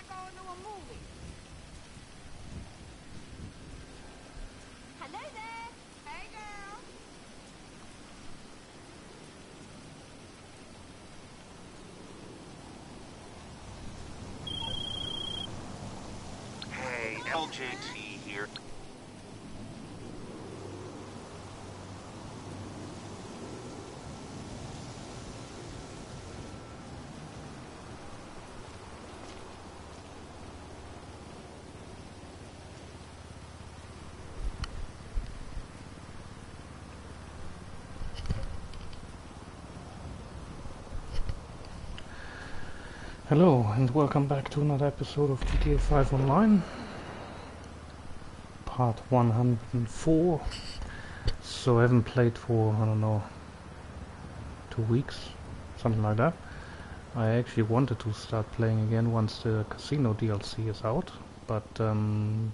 like going to a movie. Hello there. Hey, girl. Hey, LJT here. Hello and welcome back to another episode of GTA 5 Online, part 104. So I haven't played for, I don't know, 2 weeks, something like that. I actually wanted to start playing again once the casino DLC is out, but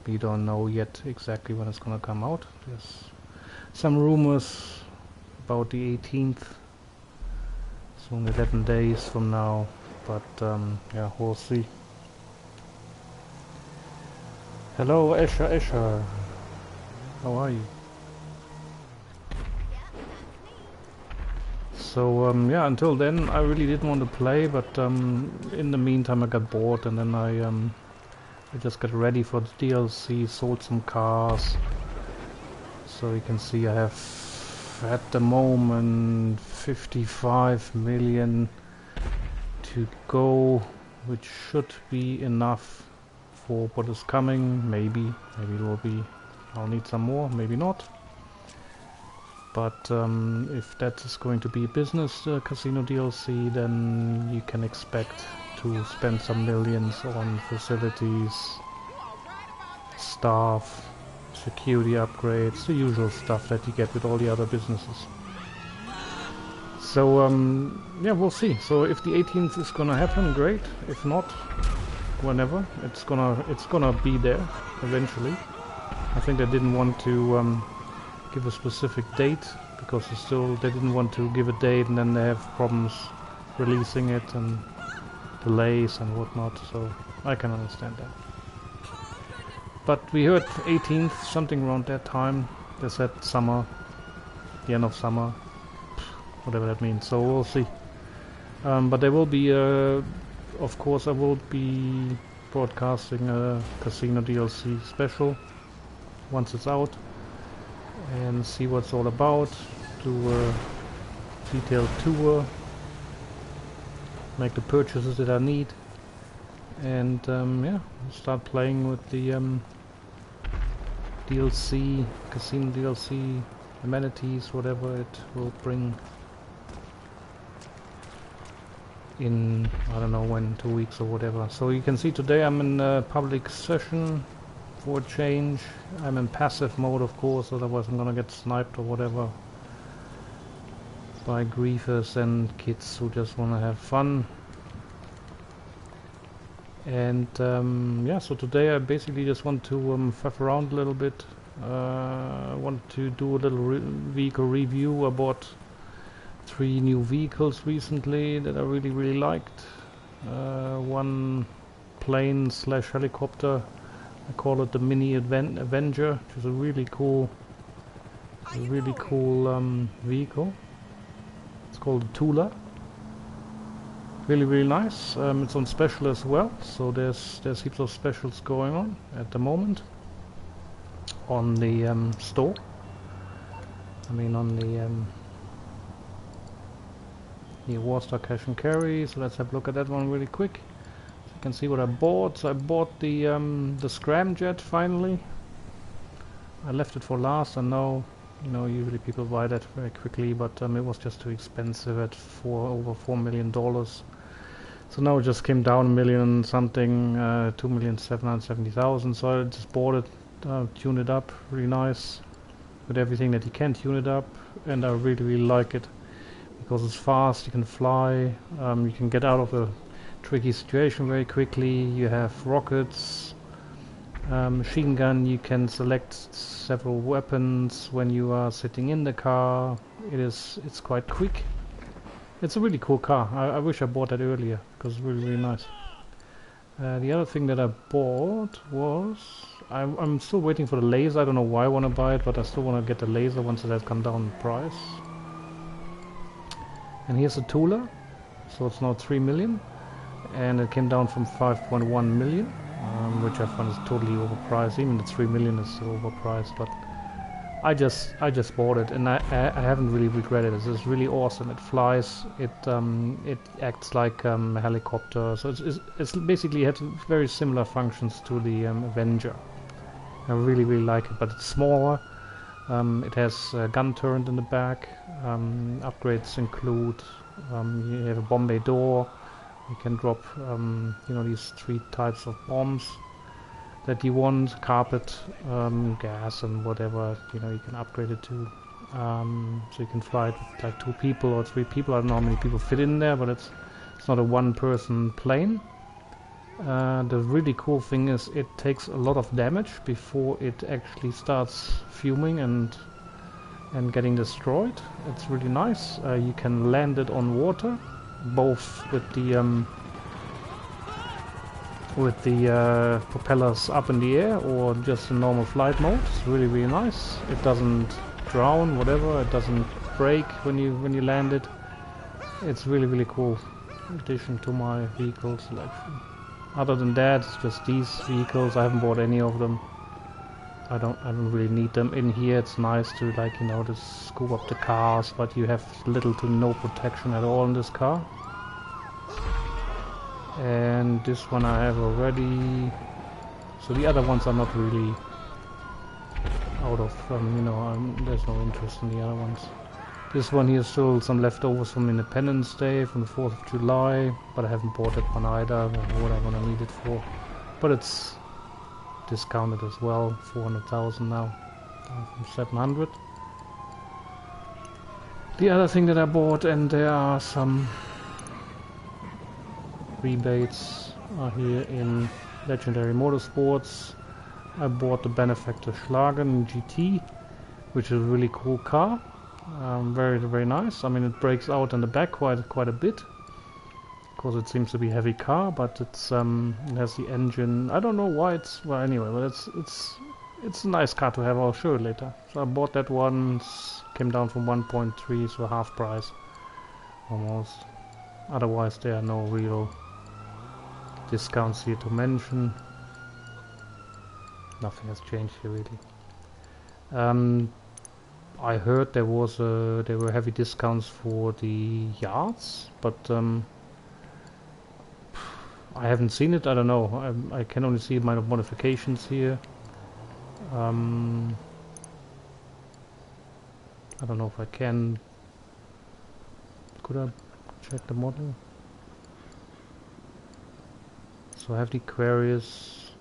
we don't know yet exactly when it's gonna come out. There's some rumors about the 18th, so in 11 days from now. But yeah, we'll see. Hello, Escher. How are you? So yeah, until then I really didn't want to play, but in the meantime I got bored, and then I just got ready for the DLC, sold some cars. So you can see I have at the moment 55 million to go, which should be enough for what is coming. Maybe it will be. I'll need some more, maybe not. But if that is going to be business casino DLC, then you can expect to spend some millions on facilities, staff, security upgrades, the usual stuff that you get with all the other businesses. So yeah, we'll see. So if the 18th is gonna happen, great. If not, whenever, it's gonna be there eventually. I think they didn't want to give a specific date because they didn't want to give a date and then they have problems releasing it and delays and whatnot. So I can understand that. But we heard 18th, something around that time. They said summer, the end of summer. Whatever that means, so we'll see. But there will be, of course, I will be broadcasting a casino DLC special once it's out, and see what it's all about. Do a detailed tour, make the purchases that I need, and yeah, start playing with the DLC, casino DLC, amenities, whatever it will bring. In, I don't know when, 2 weeks or whatever. So you can see today I'm in a public session for a change. I'm in passive mode, of course, otherwise I'm gonna get sniped or whatever by griefers and kids who just wanna have fun. And yeah, so today I basically just want to faff around a little bit. I want to do a little vehicle review. I bought 3 new vehicles recently that I really liked. One plane / helicopter. I call it the Mini Avenger, which is a really cool vehicle. It's called the Tula. Really nice. It's on special as well, so there's heaps of specials going on at the moment on the store. I mean on the Warstar Cash and Carry. So let's have a look at that one really quick. So you can see what I bought. So I bought the scramjet finally. I left it for last. I know, you know, usually people buy that very quickly, but it was just too expensive at over $4 million. So now it just came down $1 million something, 2,770,000. So I just bought it, tuned it up, really nice, with everything that you can tune it up, and I really like it. Because it's fast, you can fly, you can get out of a tricky situation very quickly. You have rockets, machine gun, you can select several weapons when you are sitting in the car. It's quite quick. It's a really cool car. I wish I bought that earlier because it's really nice. The other thing that I bought was... I'm still waiting for the laser. I don't know why I want to buy it, but I still want to get the laser once it has come down in price. And here's a Tula. So it's now 3 million. And it came down from 5.1 million, which I find is totally overpriced. Even the 3 million is still overpriced, but I just bought it, and I haven't really regretted it. It's really awesome. It flies. It acts like a helicopter. So it's basically has very similar functions to the Avenger. I really like it, but it's smaller. It has a gun turret in the back. Upgrades include you have a bomb bay door. You can drop you know, these 3 types of bombs that you want, carpet, gas, and whatever, you know, you can upgrade it to. So you can fly it with like 2 people or 3 people. I don't know how many people fit in there, but it's not a one-person plane. The really cool thing is it takes a lot of damage before it actually starts fuming and getting destroyed. It's really nice. You can land it on water, both with the propellers up in the air or just in normal flight mode. It's really nice. It doesn't drown, whatever. It doesn't break when you land it. It's really cool addition to my vehicle selection. Other than that, it's just these vehicles. I haven't bought any of them. I don't really need them in here. It's nice to, like, you know, just scoop up the cars, but you have little to no protection at all in this car. And this one I have already. So the other ones are not really out of, you know, there's no interest in the other ones. This one here is still some leftovers from Independence Day, from the 4th of July, but I haven't bought that one either. I don't know what I'm gonna need it for. But it's discounted as well, 400,000 now, from 700. The other thing that I bought, and there are some rebates, are here in Legendary Motorsports. I bought the Benefactor Schlagen GT, which is a really cool car. Very nice. I mean, it breaks out in the back quite a bit, because it seems to be a heavy car, but it's it has the engine. I don't know why it's, well, anyway, but it's a nice car to have. I'll show it later. So I bought that one. Came down from 1.3, so half price almost. Otherwise, there are no real discounts here to mention. Nothing has changed here really. I heard there were heavy discounts for the yards, but I haven't seen it. I don't know. I can only see my modifications here. I don't know if I can. Could I check the model? So I have the Aquarius.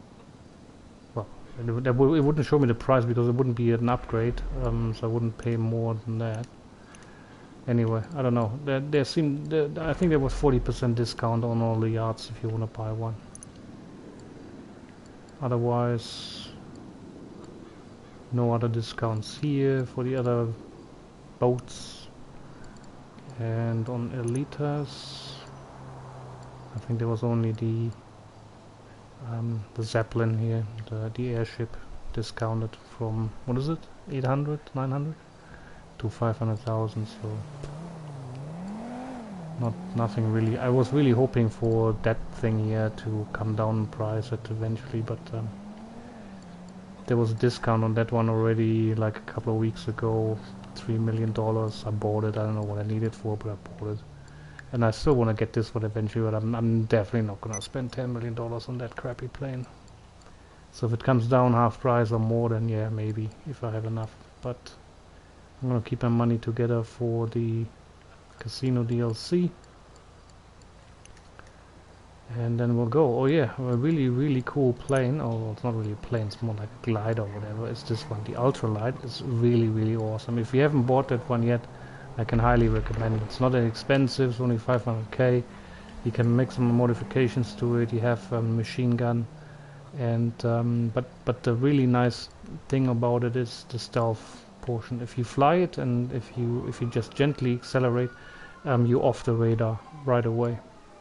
Well, it wouldn't show me the price because it wouldn't be an upgrade, so I wouldn't pay more than that. Anyway, I don't know. I think there was 40% discount on all the yards if you want to buy one. Otherwise, no other discounts here for the other boats. And on Elitas, I think there was only the Zeppelin here, the airship, discounted from, what is it, 800, 900 to 500,000. So nothing really. I was really hoping for that thing here to come down in price eventually, but there was a discount on that one already like a couple of weeks ago. $3 million. I bought it. I don't know what I need it for, but I bought it. And I still want to get this one eventually, but I'm definitely not going to spend $10 million on that crappy plane. So if it comes down half price or more, then yeah, maybe, if I have enough. But I'm going to keep my money together for the casino DLC. And then we'll go. Oh yeah, a really cool plane. Oh, it's not really a plane, it's more like a glider or whatever. It's this one, the Ultralight. It's really awesome. If you haven't bought that one yet, I can highly recommend it. It's not that expensive, it's only 500k. You can make some modifications to it. You have a machine gun, and but the really nice thing about it is the stealth portion. If you fly it and if you just gently accelerate, you're off the radar right away.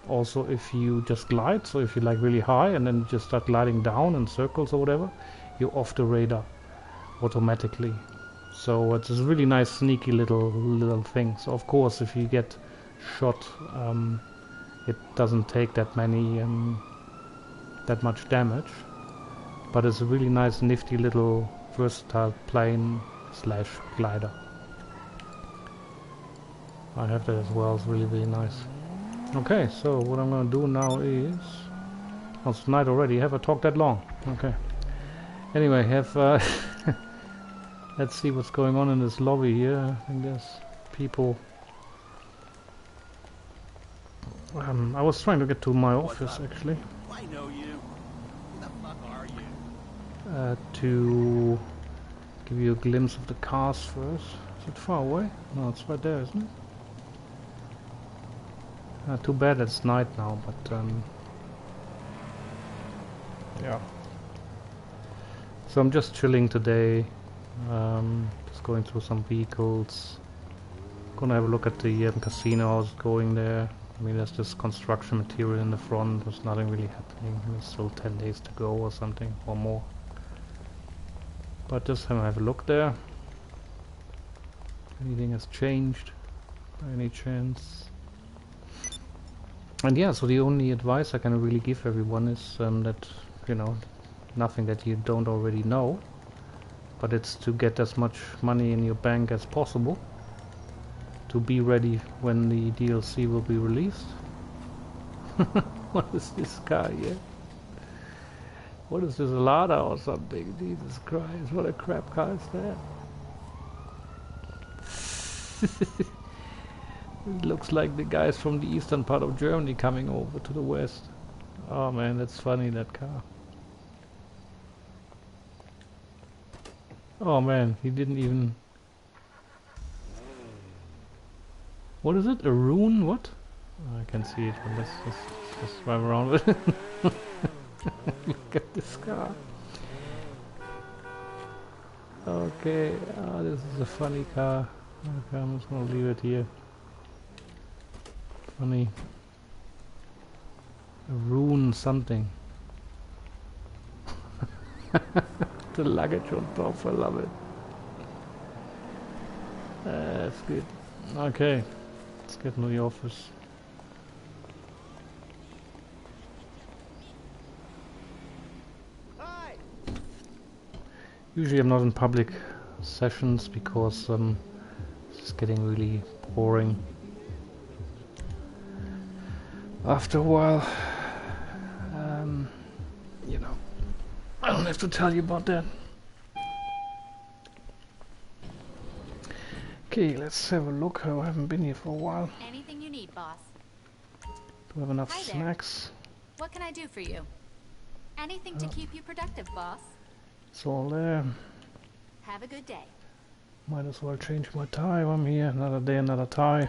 also if you just glide, so if you're like really high and then just start gliding down in circles or whatever, you're off the radar automatically. So it's a really nice sneaky little thing. So of course if you get shot, it doesn't take that much damage, but it's a really nice nifty little versatile plane slash glider. I have that as well. It's really nice. Okay, so what I'm gonna do now is, oh, it's night already. Have I talked that long? Okay. Anyway, let's see what's going on in this lobby here. I think there's people. I was trying to get to my office actually. I know you. Who the fuck are you? To give you a glimpse of the cars first. Is it far away? No, it's right there, isn't it? Too bad it's night now, but yeah. So I'm just chilling today, just going through some vehicles. Gonna have a look at the casino. I was going there. I mean, there's just construction material in the front. There's nothing really happening. There's still 10 days to go or something, or more. But just have a look there. Anything has changed by any chance? And yeah, so the only advice I can really give everyone is that, you know, nothing that you don't already know, but it's to get as much money in your bank as possible to be ready when the DLC will be released. What is this car here? What is this, Lada or something? Jesus Christ, what a crap car is that? It looks like the guys from the eastern part of Germany coming over to the west. Oh man, that's funny, that car. Oh man, he didn't even... What is it? A rune? What? Oh, I can see it, but let's just drive around with it. Look at this car. Okay, this is a funny car. Okay, I'm just gonna leave it here. Funny. A rune something. The luggage on top, I love it. That's good. Okay, let's get into the office. Hi. Usually I'm not in public sessions because it's getting really boring after a while. You know, I don't have to tell you about that. Okay, let's have a look. I haven't been here for a while. Anything you need, boss. Do we have enough Hi there. snacks? What can I do for you? Anything to keep you productive, boss. It's all there. Have a good day. Might as well change my tie while I'm here. Another day, another tie.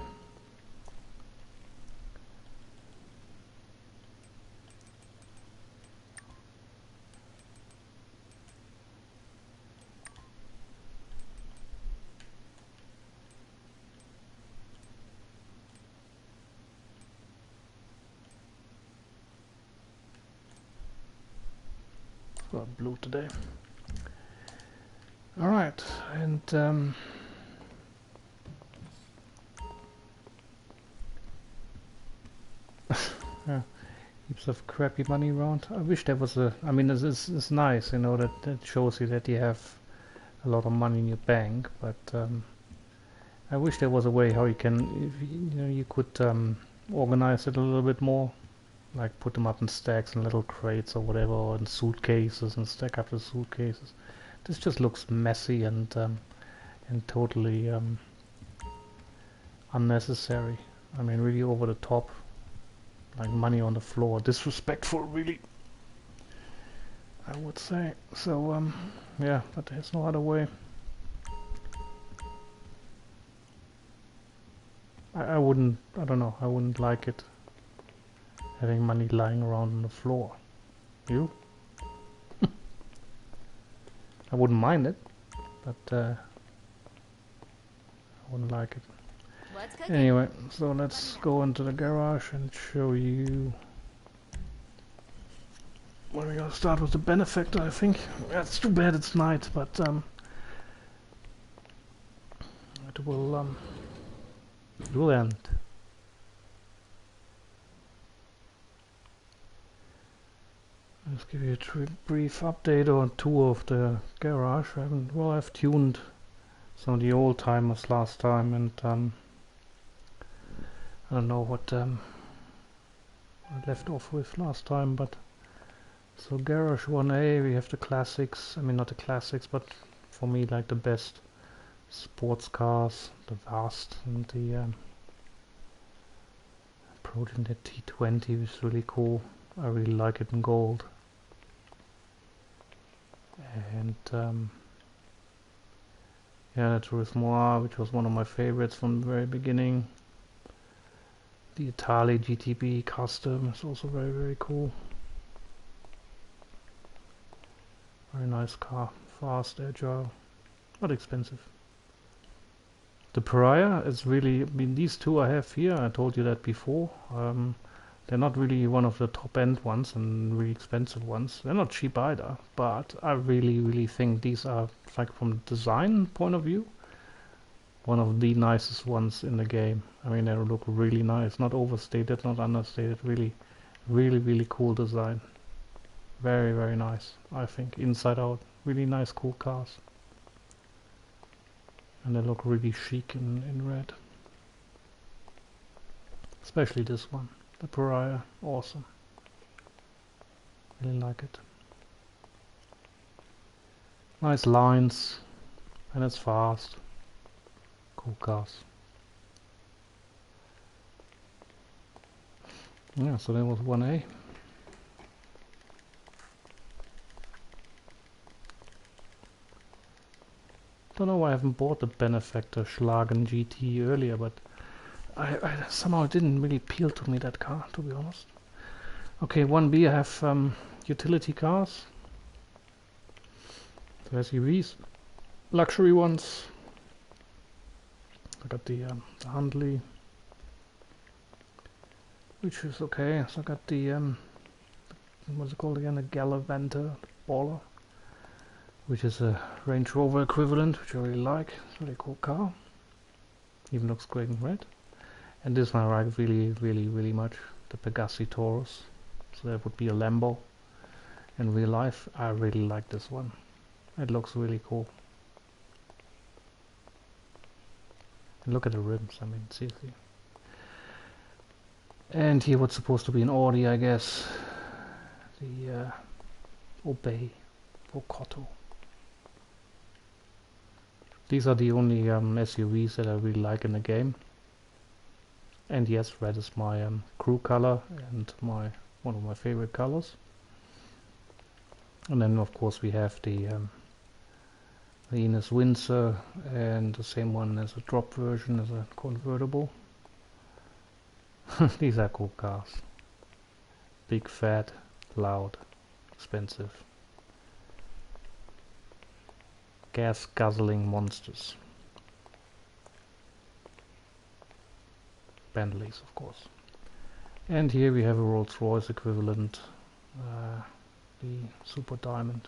Got blue today. Alright, and yeah, heaps of crappy money around. I wish there was a, I mean it's nice, you know, that shows you that you have a lot of money in your bank, but I wish there was a way how you can, if you know, you could organize it a little bit more. Like put them up in stacks in little crates or whatever, or in suitcases and stack up the suitcases. This just looks messy and totally unnecessary. I mean, really over the top, like money on the floor, disrespectful, really. I would say so. Yeah, but there's no other way. I wouldn't. I don't know. I wouldn't like it. Having money lying around on the floor. You? I wouldn't mind it, but I wouldn't like it. What's cooking? Anyway, so let's go into the garage and show you. Well, we're gonna start with the benefactor, I think. It's too bad it's night, but it will end. Let's give you a brief update or tour of the garage. I've tuned some of the old timers last time, and I don't know what I left off with last time, but so Garage 1A, we have the classics. I mean, not the classics, but for me, like the best sports cars, the Vast and the Proton, the T20 is really cool. I really like it in gold. And yeah, the TURISMO, which was one of my favorites from the very beginning. The Italy GTB custom is also very, very cool. Very nice car, fast, agile, not expensive. The Pariah is really, I mean, these two I have here, I told you that before. They're not really one of the top end ones and really expensive ones. They're not cheap either, but I really, really think these are, like from the design point of view, one of the nicest ones in the game. I mean, they look really nice, not overstated, not understated, really, really, really cool design. Very, very nice, I think, inside out. Really nice, cool cars. And they look really chic in red. Especially this one, the Pariah, awesome. Really like it. Nice lines, and it's fast. Cool cars. Yeah, so that was 1A. Don't know why I haven't bought the Benefactor Schlagen GT earlier, but I somehow it didn't really appeal to me, that car, to be honest. Okay, 1B I have utility cars. So SUVs, luxury ones. I got the Hundley, which is okay. So I got the what's it called again? The Galavanter Baller, which is a Range Rover equivalent, which I really like. It's a really cool car. Even looks great in red. And this one I like really, really, really much. The Pegassi Taurus. So that would be a Lambo. In real life, I really like this one. It looks really cool. And look at the rims, I mean, seriously. And here what's supposed to be an Audi, I guess. The Obey for Cotto. These are the only SUVs that I really like in the game. And yes, red is my crew color and one of my favorite colors. And then of course we have the Ines Windsor, and the same one as a drop version as a convertible. These are cool cars. Big, fat, loud, expensive. Gas guzzling monsters. Bentleys, of course. And here we have a Rolls-Royce equivalent, the Super Diamond.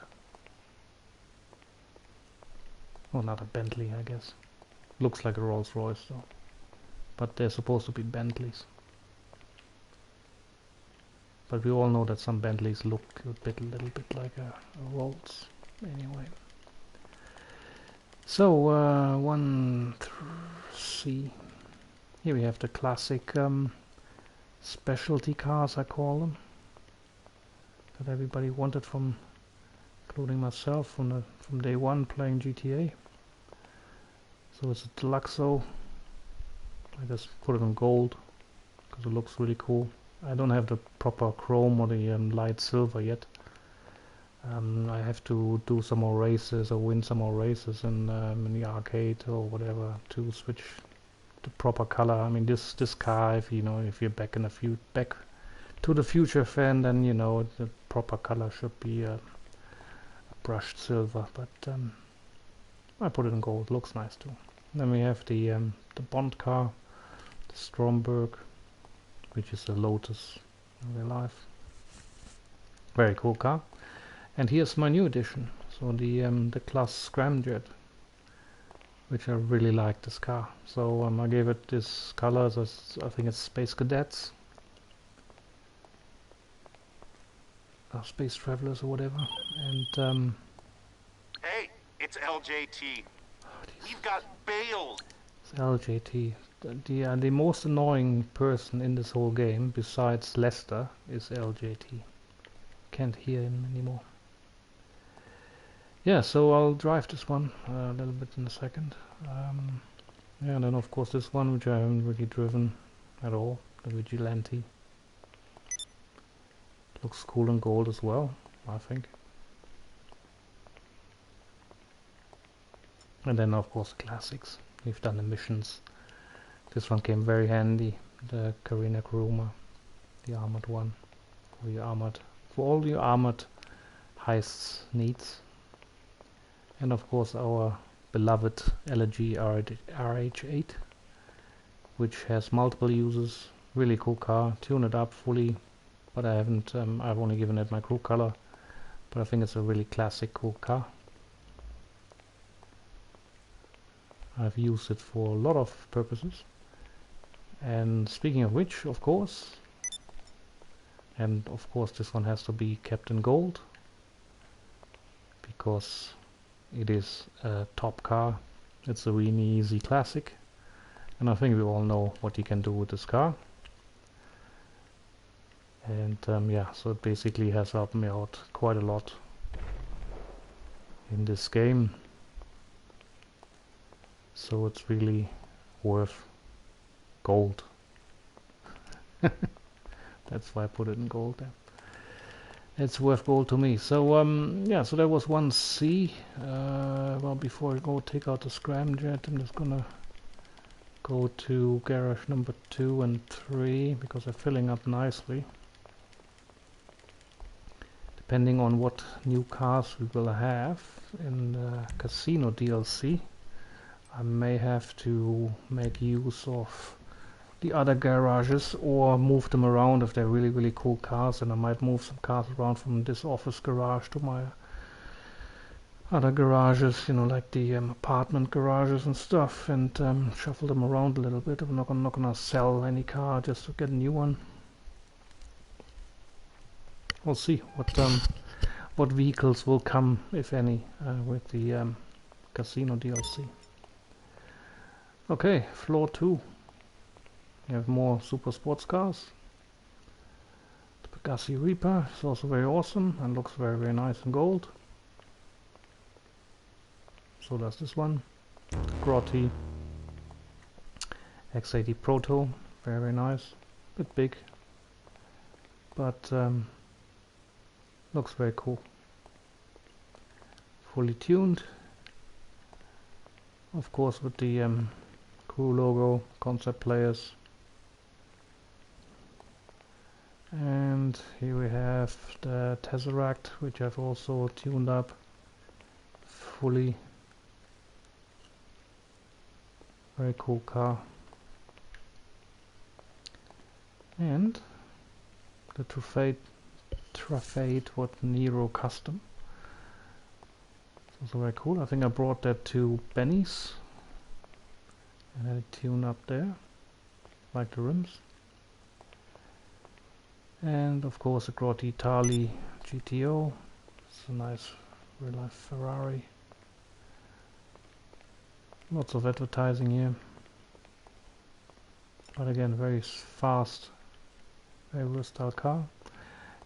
Well, not a Bentley, I guess. Looks like a Rolls-Royce though. But they're supposed to be Bentleys. But we all know that some Bentleys look a little bit like a Rolls. Anyway. So, 1C. Here we have the classic specialty cars, I call them, that everybody wanted from, including myself, from day one playing GTA. So it's a Deluxo. I just put it in gold because it looks really cool. I don't have the proper chrome or the light silver yet. I have to do some more races or win some more races in the arcade or whatever to switch the proper color. I mean, this car, if you know, if you're back to the Future fan, then you know the proper color should be a brushed silver. But I put it in gold. Looks nice too. Then we have the Bond car, the Stromberg, which is a Lotus in real life. Very cool car. And here's my new edition, so the Class Scramjet, which I really like this car. So I gave it this color, so I think it's Space Cadets, Space Travelers or whatever. And Hey, it's LJT. We've got bailed. it's LJT. The most annoying person in this whole game, besides Lester, is LJT. Can't hear him anymore. Yeah, so I'll drive this one a little bit in a second. Yeah, and then of course this one, which I haven't really driven at all, the Vigilante. Looks cool in gold as well, I think. And then of course the classics. We've done the missions. This one came very handy, the Carina Kuruma, the armored one, for all your armored heists needs. And of course our beloved LG RH8, which has multiple uses. Really cool car, tune it up fully, but I haven't, I've only given it my crew color, but I think it's a really classic cool car. I've used it for a lot of purposes. And speaking of which, of course, this one has to be kept in gold, because it is a top car. It's a really easy classic, and I think we all know what you can do with this car. And yeah, so it basically has helped me out quite a lot in this game. So it's really worth gold. That's why I put it in gold there. It's worth gold to me. So yeah, so that was 1C. Well, before I go take out the scramjet, I'm just gonna go to garage number 2 and 3 because they're filling up nicely. Depending on what new cars we will have in the casino DLC, I may have to make use of the other garages or move them around if they're really cool cars, and I might move some cars around from this office garage to my other garages, you know, like the apartment garages and stuff, and shuffle them around a little bit. I'm not gonna sell any car just to get a new one. We'll see what vehicles will come, if any, with the casino DLC. Okay, floor 2. We have more super sports cars. The Pegassi Reaper is also very awesome and looks very nice in gold. So does this one. Grotti X80 Proto, very nice. Bit big, but looks very cool. Fully tuned, of course, with the crew logo, concept players. And here we have the Tesseract, which I've also tuned up fully. Very cool car. And the Trafade what Nero Custom. It's also very cool. I think I brought that to Benny's and had it tuned up there, like the rims. And of course the Grotti Italy GTO. It's a nice real life Ferrari. Lots of advertising here, but again very fast, very versatile car.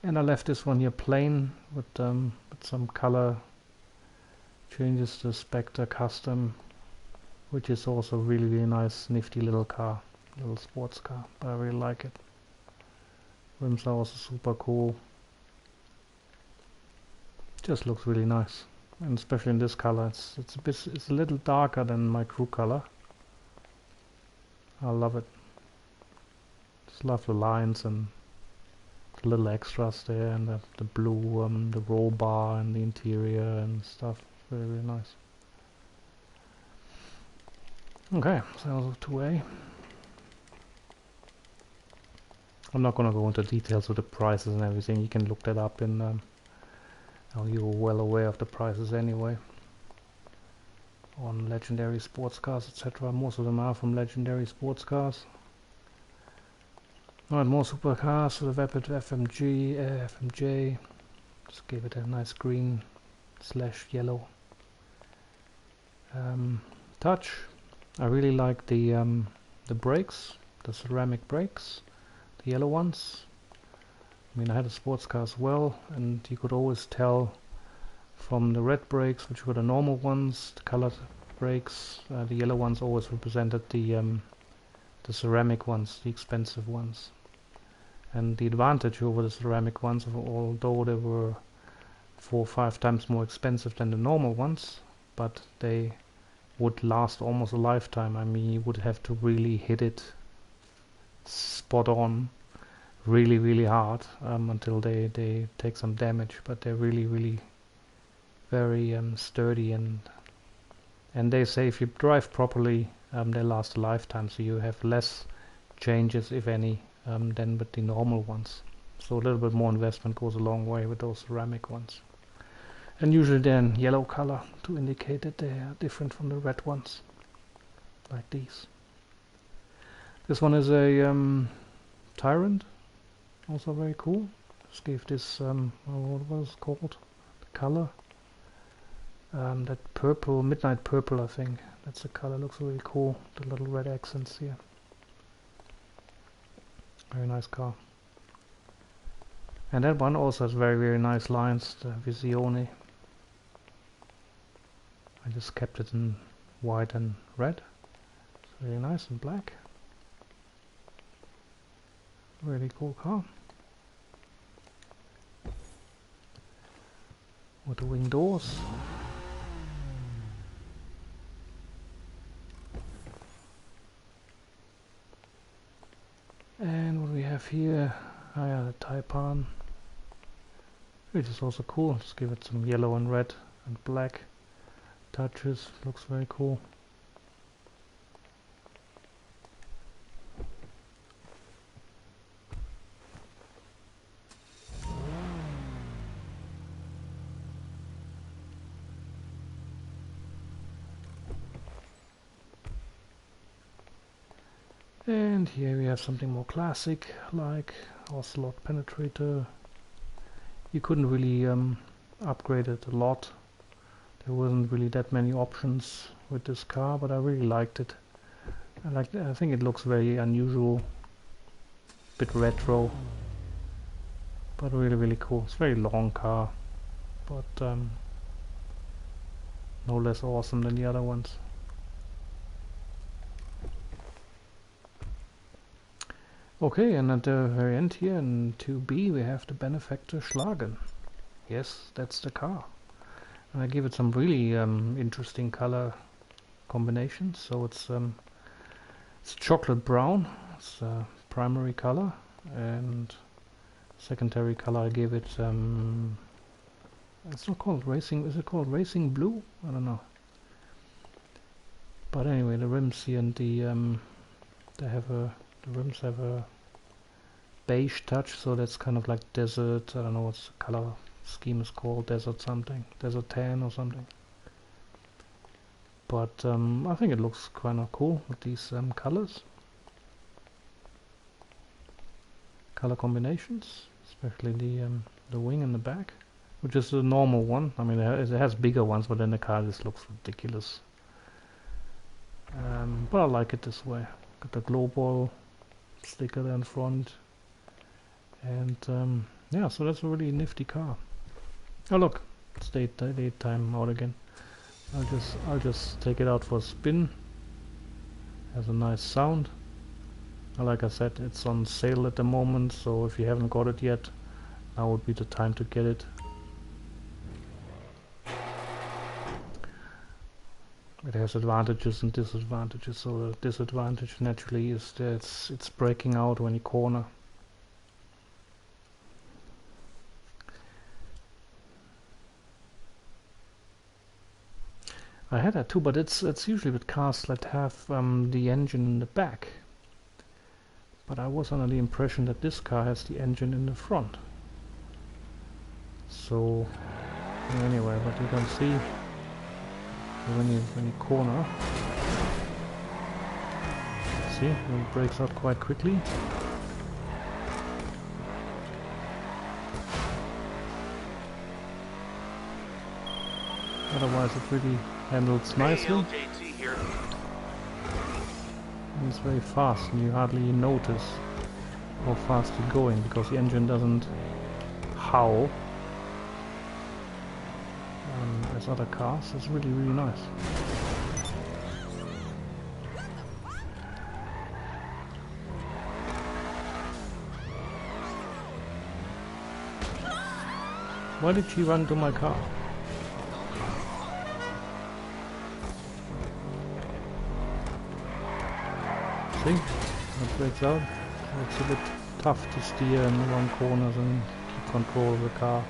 And I left this one here plain with some color changes to Spectre Custom, which is also really nice, nifty little car, little sports car, but I really like it. Rims are also super cool. Just looks really nice, and especially in this color, it's a little darker than my crew color. I love it. Just love the lines and the little extras there, and the blue, the roll bar and the interior and stuff. Really nice. Okay, so that was 2A. I'm not gonna go into details of the prices and everything. You can look that up in you're well aware of the prices anyway on legendary sports cars, etc. Most of them are from legendary sports cars. Alright, more supercars, so the Vapid FMJ. Just give it a nice green / yellow touch. I really like the brakes, the ceramic brakes, the yellow ones. I mean, I had a sports car as well, and you could always tell from the red brakes, which were the normal ones, the colored brakes. The yellow ones always represented the ceramic ones, the expensive ones. And the advantage over the ceramic ones, although they were 4 or 5 times more expensive than the normal ones, but they would last almost a lifetime. I mean, you would have to really hit it spot on, really hard, until they take some damage. But they're really very sturdy, and they say if you drive properly, they last a lifetime. So you have less changes, if any, than with the normal ones. So a little bit more investment goes a long way with those ceramic ones. And usually then yellow color to indicate that they are different from the red ones, like these. This one is a Tyrant, also very cool. Just gave this what was it called? The color. That purple, midnight purple, I think. That's the color. Looks really cool. The little red accents here. Very nice car. And that one also has very nice lines. The Visione. I just kept it in white and red. It's really nice, and black. Really cool car. With the wing doors. And what we have here, the Taipan, which is also cool. Just give it some yellow and red and black touches. Looks very cool. And here we have something more classic, like Ocelot Penetrator. You couldn't really upgrade it a lot. There wasn't really that many options with this car, but I really liked it. I think it looks very unusual, bit retro, but really cool. It's a very long car, but no less awesome than the other ones. Okay, and at the very end here in 2B we have the Benefactor Schlagen. Yes, that's the car. And I give it some really interesting color combinations. So it's chocolate brown, it's primary color, and secondary color I gave it it's not called racing, is it called racing blue? I don't know. But anyway, the rims here and the rims have a beige touch, so that's kind of like desert, I don't know what the color scheme is called, desert something, desert tan or something. But I think it looks kind of cool with these colors. Color combinations, especially the wing and the back, which is the normal one. I mean, it has bigger ones, but then the car just looks ridiculous. But I like it this way. Got the glow ball sticker there in front, and yeah, so that's a really nifty car. Oh look, it's daytime out again. I'll just take it out for a spin. Has a nice sound. Like I said, it's on sale at the moment, so if you haven't got it yet, now would be the time to get it. It has advantages and disadvantages. So the disadvantage naturally is that it's breaking out when you corner. I had that too, but it's usually with cars that have the engine in the back. But I was under the impression that this car has the engine in the front. So anyway, but you can see when you corner, see, it brakes out quite quickly. Otherwise it really handles nicely. LJT here. And it's very fast and you hardly notice how fast you're going because the engine doesn't howl as other cars. It's really, really nice. Why did she run to my car? See? It breaks out. It's a bit tough to steer in one corners and keep control of the car.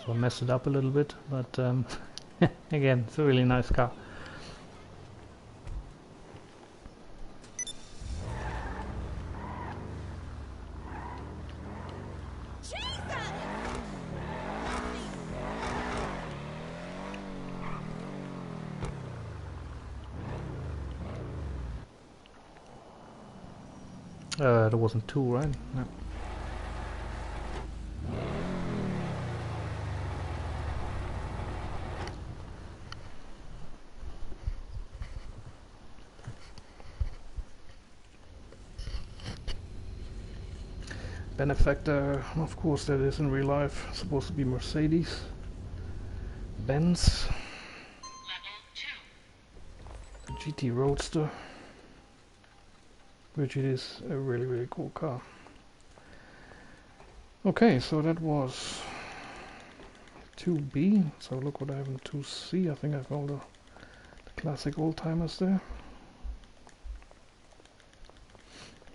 So I messed it up a little bit, but again, it's a really nice car. There wasn't two, right? No. Benefactor, of course, that is in real life supposed to be Mercedes, Benz, the GT Roadster, which it is a really, really cool car. Okay, so that was 2B. So look what I have in 2C. I think I've all the classic old-timers there.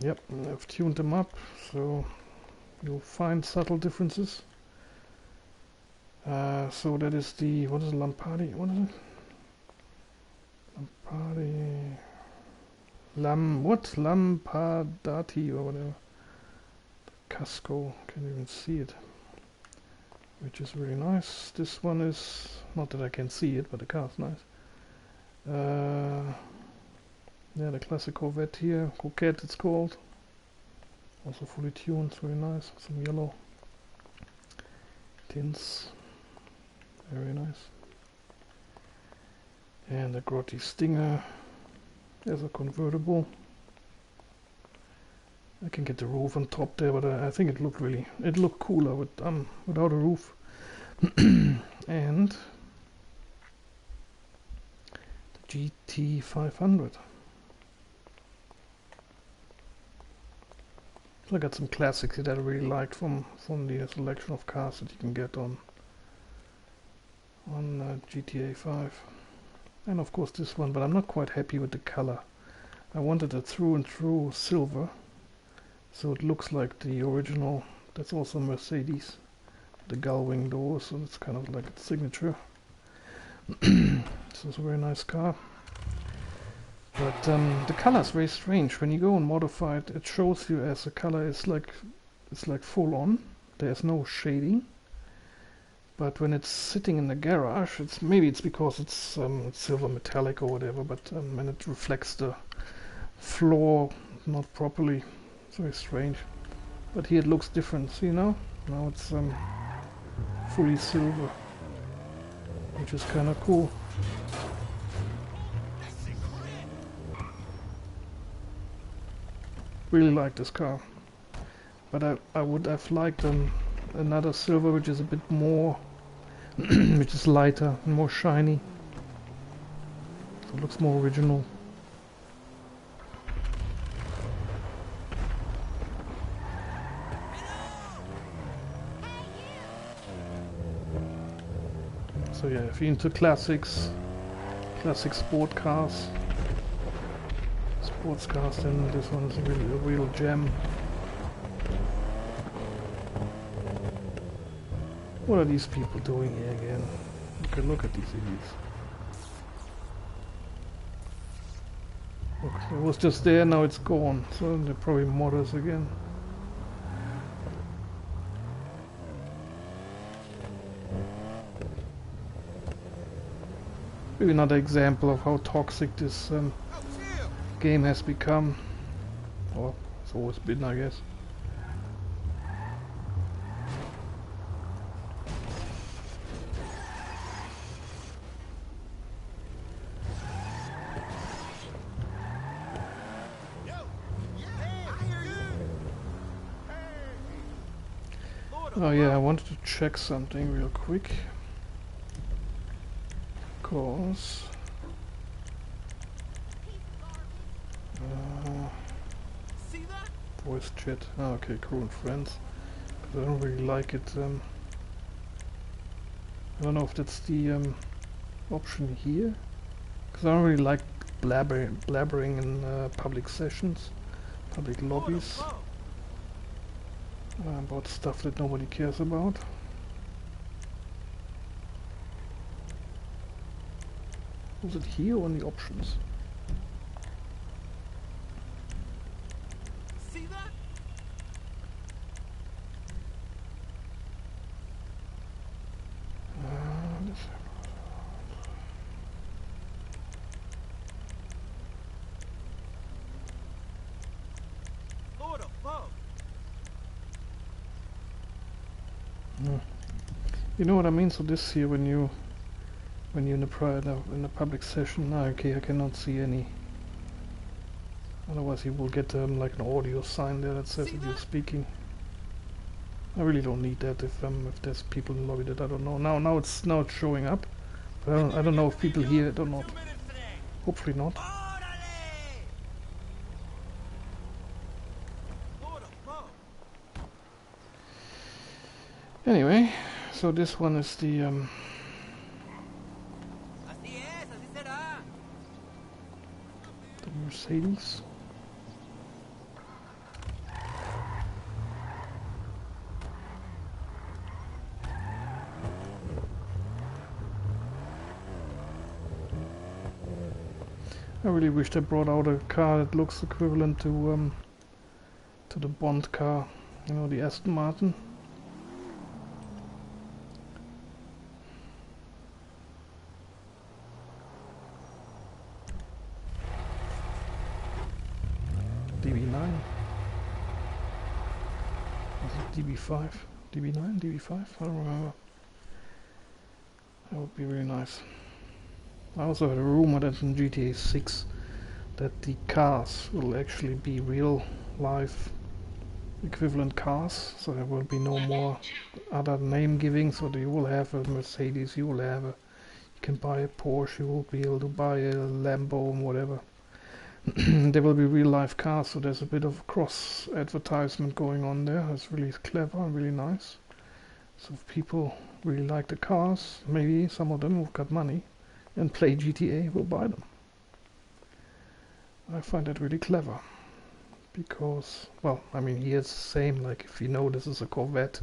Yep, I've tuned them up, so you'll find subtle differences. So that is the, what is it, Lampardi? What is it? Lampardi... Lampardati or whatever. Casco, can't even see it. Which is really nice. This one is, not that I can see it, but the car's nice. Yeah, the classic Corvette here, Coquette it's called. Also fully tuned, it's really nice. Some yellow tints, very nice. And the Grotti Stinger as a convertible. I can get the roof on top there, but I think it looked cooler without a roof. And the GT500. So I got some classics that I really liked from the selection of cars that you can get on GTA 5. And of course this one, but I'm not quite happy with the color. I wanted a through and through silver, so it looks like the original. That's also Mercedes, the gull wing doors, so it's kind of like its signature. This is a very nice car. But the color is very strange. When you go and modify it, it shows you as the color is like, it's like full on. There's no shading. But when it's sitting in the garage, maybe it's because it's silver metallic or whatever. But when it reflects the floor not properly, it's very strange. But here it looks different. See now? Now it's fully silver, which is kind of cool. Really like this car, but I would have liked another silver which is a bit more, which is lighter and more shiny, so it looks more original. So yeah, if you're into classics, classic sport cars, sports cars, then this one is a real gem. What are these people doing here again? Look at these idiots. Look, it was just there, now it's gone. So they're probably modders again. Maybe another example of how toxic this game has become. Or it's always been, I guess. Oh yeah, I wanted to check something real quick. Because voice chat. Oh, okay, cool, and friends. Because I don't really like it. I don't know if that's the option here. Because I don't really like blabbering in public sessions, public lobbies. About stuff that nobody cares about. Was it here or in the options? See that? Lord above. You know what I mean? So this here, when you're in the public session, okay, I cannot see any. Otherwise, you will get like an audio sign there that says that you're speaking. I really don't need that if there's people in the lobby that I don't know. Now it's showing up, but I don't know if people hear it or not. Hopefully not. Anyway, so this one is the Mercedes. I really wish they brought out a car that looks equivalent to the Bond car, you know, the Aston Martin. DB9. Was it DB5? DB9? DB5? I don't remember. That would be really nice. I also heard a rumor that in GTA 6 that the cars will actually be real life equivalent cars, so there will be no more other name giving, so you will have a Mercedes, you will have you can buy a Porsche, you will be able to buy a Lambo and whatever. There will be real life cars, so there's a bit of cross advertisement going on there. It's really clever and really nice. So if people really like the cars, maybe some of them who've got money and play GTA will buy them. I find that really clever. Because, well, I mean, here it's the same, like if you know this is a Corvette,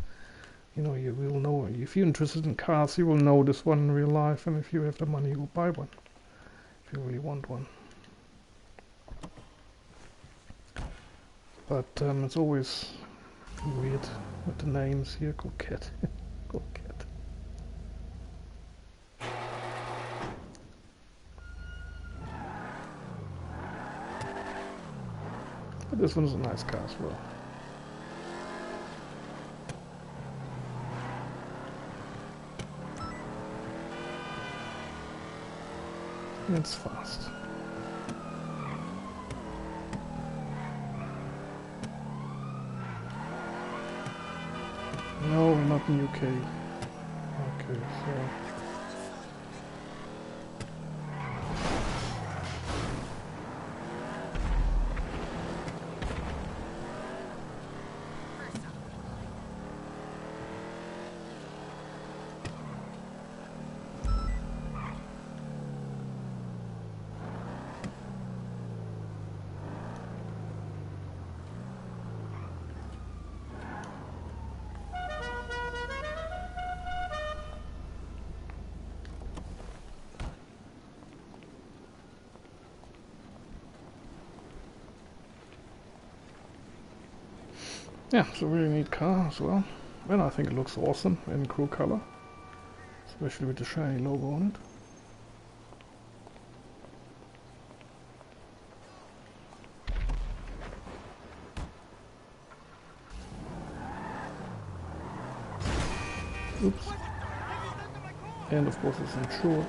you know, you will know, if you're interested in cars, you will know this one in real life, and if you have the money, you will buy one, if you really want one. But it's always weird with the names here. Coquette. Coquette. But this one is a nice car as well. It's fast. No, we're not in UK. Okay, so... Yeah, it's a really neat car as well. And I think it looks awesome in crew color, especially with the shiny logo on it. Oops. And of course it's insured.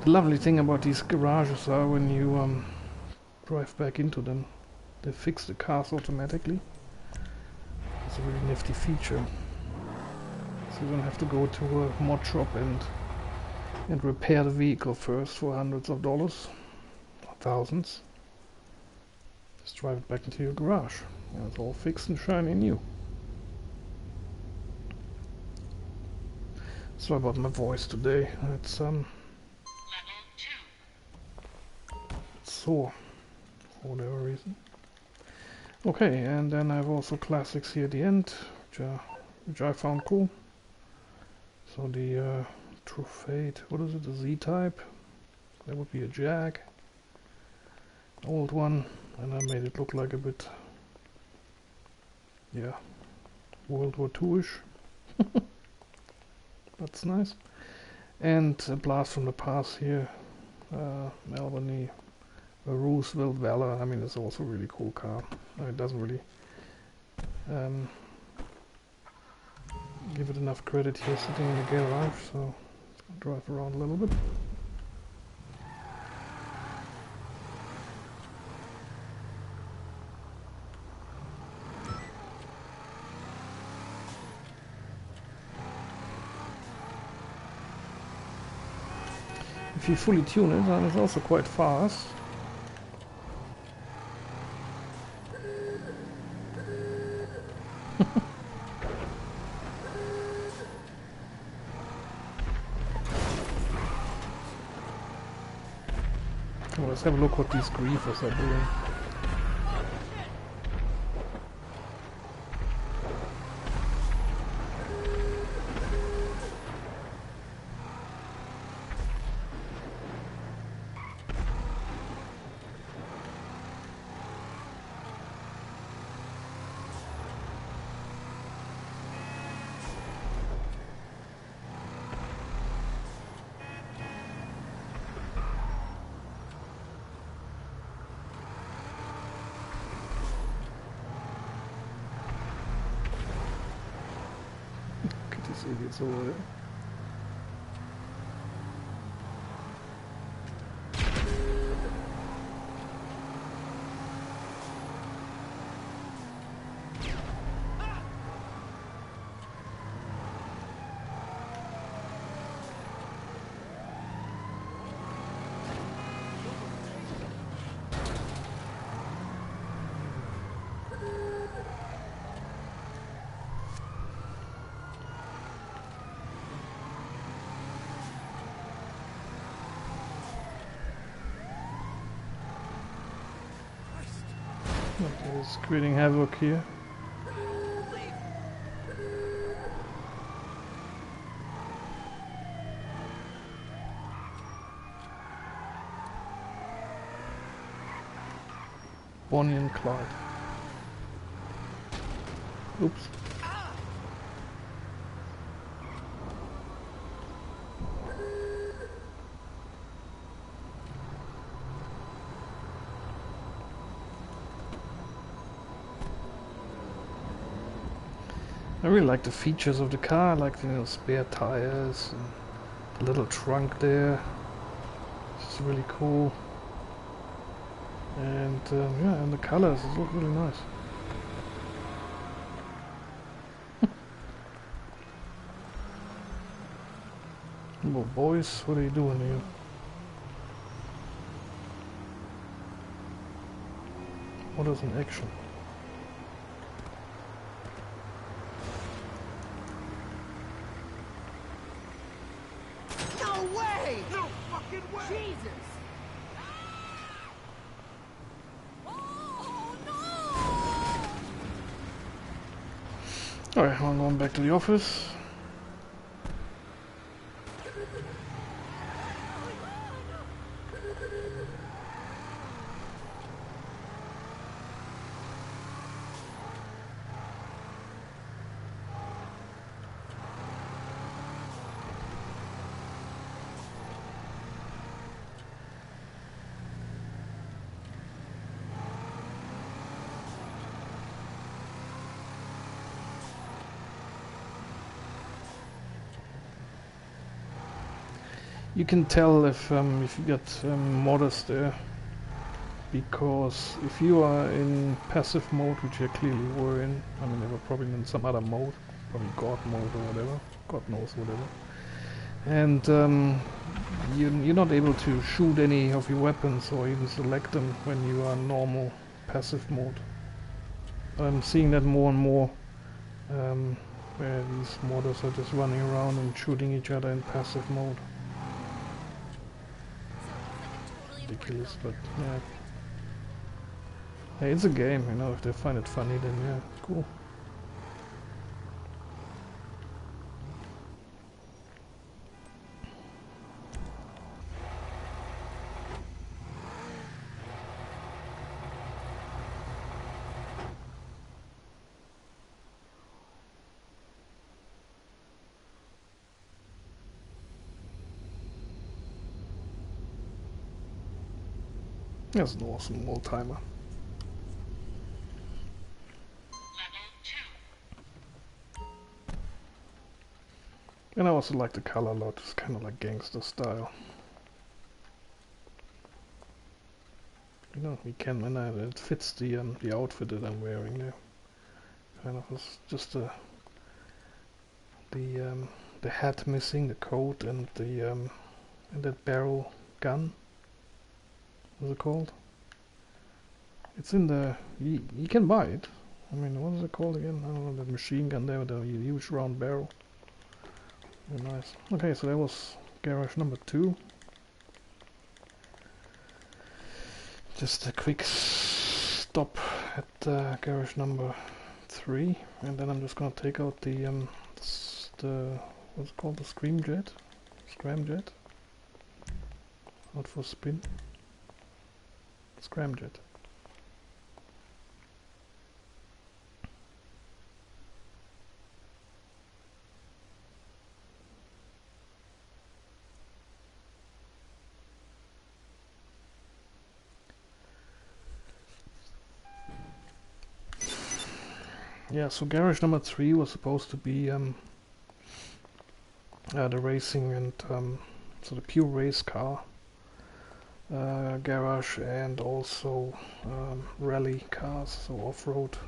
The lovely thing about these garages are when you drive back into them, they fix the cars automatically. It's a really nifty feature. So you don't have to go to a mod shop and repair the vehicle first for hundreds of dollars, or thousands. Just drive it back into your garage. And it's all fixed and shiny new. Sorry about my voice today. It's sore for whatever reason. Okay, and then I have also classics here at the end, which I found cool. So the True Fate, what is it? The Z-type. That would be a Jag. Old one, and I made it look like a bit, yeah, World War II-ish. That's nice. And a blast from the past here, Albany, Roosevelt Valor. I mean, it's also a really cool car. It doesn't really give it enough credit here sitting in the garage, so let's drive around a little bit. If you fully tune it, then it's also quite fast. Well, let's have a look what these griefers are doing. Idiots over there. It's creating havoc here. Bonnie and Clyde. Oops. I really like the features of the car, like the spare tires and the little trunk there. It's really cool. And yeah, and the colors, it look really nice. Well, boys, what are you doing here? What is an action? Jesus! Oh, no! Alright, I'm going back to the office. You can tell if you got modders there, because if you are in passive mode, which you clearly were in, I mean they were probably in some other mode, probably God mode or whatever, God knows whatever, and you're not able to shoot any of your weapons or even select them when you are in normal passive mode. I'm seeing that more and more, where these modders are just running around and shooting each other in passive mode. Ridiculous, but yeah. Hey, it's a game, you know, if they find it funny then yeah, cool. That's an awesome old-timer. And I also like the color a lot, it's kind of like gangster style. You know, we can, and it fits the outfit that I'm wearing there. Kind of was just the hat missing, the coat, and the and that barrel gun. What's it called? It's in the... You can buy it. I mean, what is it called again? I don't know, that machine gun there with a huge round barrel. Very nice. Okay, so that was garage number 2. Just a quick stop at garage number 3, and then I'm just gonna take out the what's it called, the scramjet, out for spin. Scramjet. Yeah, so garage number 3 was supposed to be the racing and so the pure race car garage, and also rally cars, so off-road.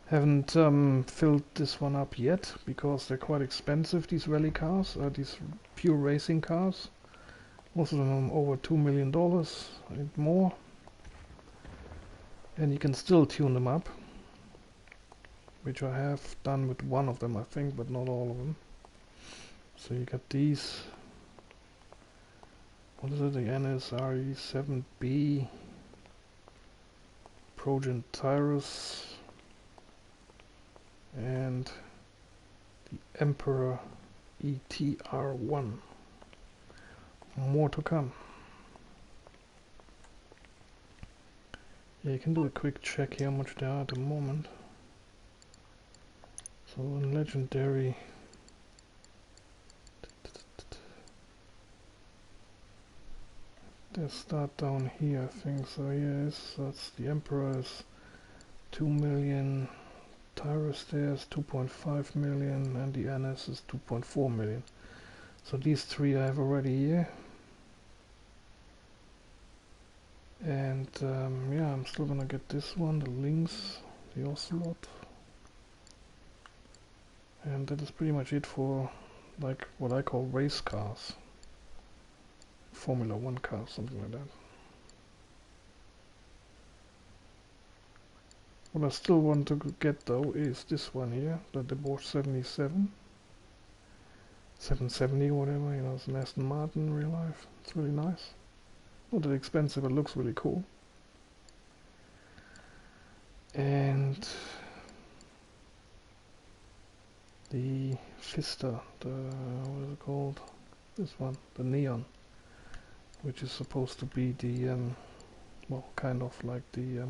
Haven't filled this one up yet because they're quite expensive, these rally cars, these pure racing cars. Most of them over $2 million and more, and you can still tune them up, which I have done with one of them I think, but not all of them. So you got these, what is it, the NSRE7B Project Tyrus and the Emperor ETR1. More to come. Yeah, you can do a quick check here how much they are at the moment. So in legendary, they start down here I think, so yes, that's the Emperor's 2 million, Tyrus there's 2.5 million, and the NS is 2.4 million. So these 3 I have already here. And yeah, I'm still gonna get this one, the Lynx, the Ocelot. And that is pretty much it for like what I call race cars. Formula 1 cars, something like that. What I still want to get though is this one here, the Bosch 770 whatever, you know, it's an Aston Martin in real life. It's really nice. Not that expensive, it looks really cool. And the Vista, the, what is it called? This one, the Neon, which is supposed to be the, well, kind of like the,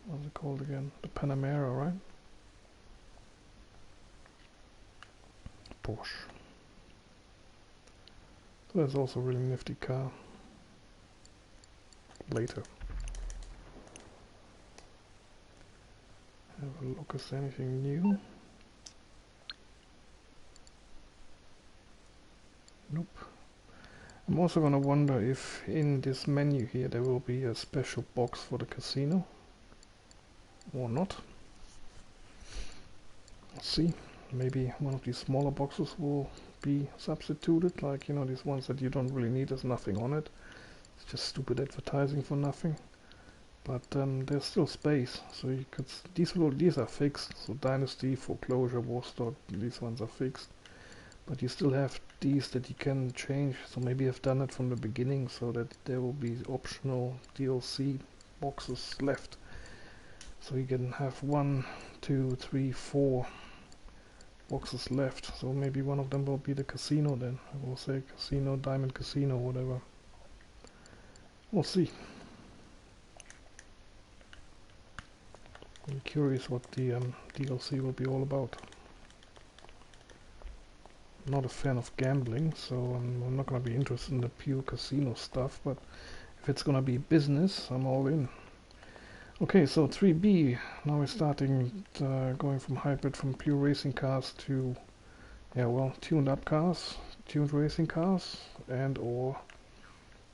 what's it called again? The Panamera, right? Porsche. So that's also a really nifty car. Later. Have a look, is there anything new? I'm also gonna wonder if in this menu here there will be a special box for the casino or not. Let's see. Maybe one of these smaller boxes will be substituted, like, you know, these ones that you don't really need, there's nothing on it. It's just stupid advertising for nothing. But there's still space, so you could these are fixed. So Dynasty, Foreclosure, Warstock, these ones are fixed. But you still have these that you can change. So maybe I've done it from the beginning so that there will be optional DLC boxes left. So you can have 1, 2, 3, 4 boxes left. So maybe one of them will be the casino then. I will say Casino, Diamond Casino, whatever. We'll see. I'm curious what the DLC will be all about. I'm not a fan of gambling, so I'm not going to be interested in the pure casino stuff, but if it's going to be business, I'm all in. Okay, so 3B, now we're starting going from hybrid, from pure racing cars to, yeah, well, tuned up cars, tuned racing cars, and or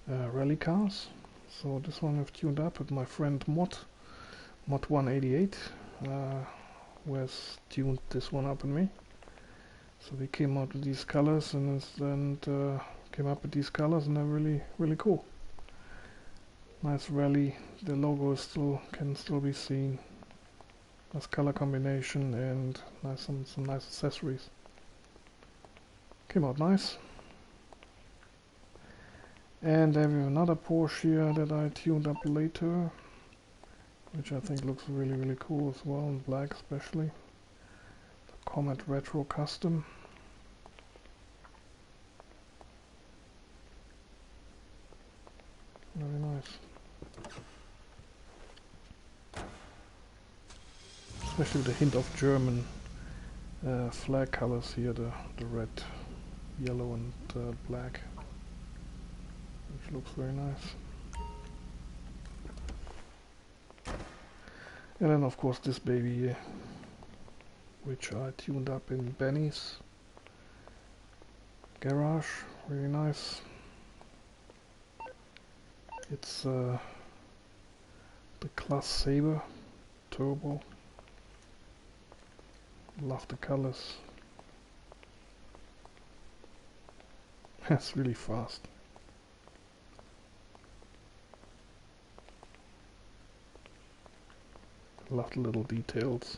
rally cars. So this one I've tuned up with my friend Mod188, who has tuned this one up in me. So we came out with these colors and came up with these colors, and they're really, really cool. Nice rally. The logo is can still be seen. Nice color combination and some nice accessories. Came out nice. And I have another Porsche here that I tuned up later, which I think looks really, really cool as well, in black especially. The Comet Retro Custom. Very nice. Especially the hint of German flag colors here, the red, yellow and black, which looks very nice. And then of course this baby here, which I tuned up in Benny's garage, really nice. It's the Class Saber Turbo. Love the colors. It's really fast. Love the little details.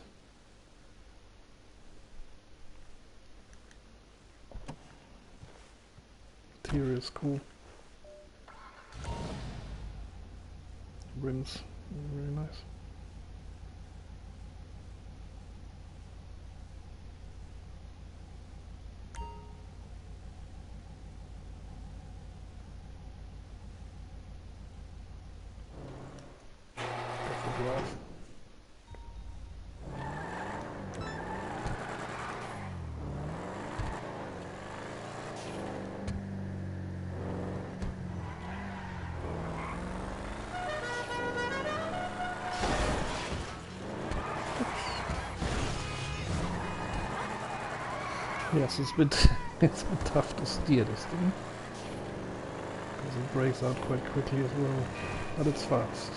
Interior is cool. Rims, really nice. Yes, it's a bit tough to steer this thing, because it breaks out quite quickly as well, but it's fast.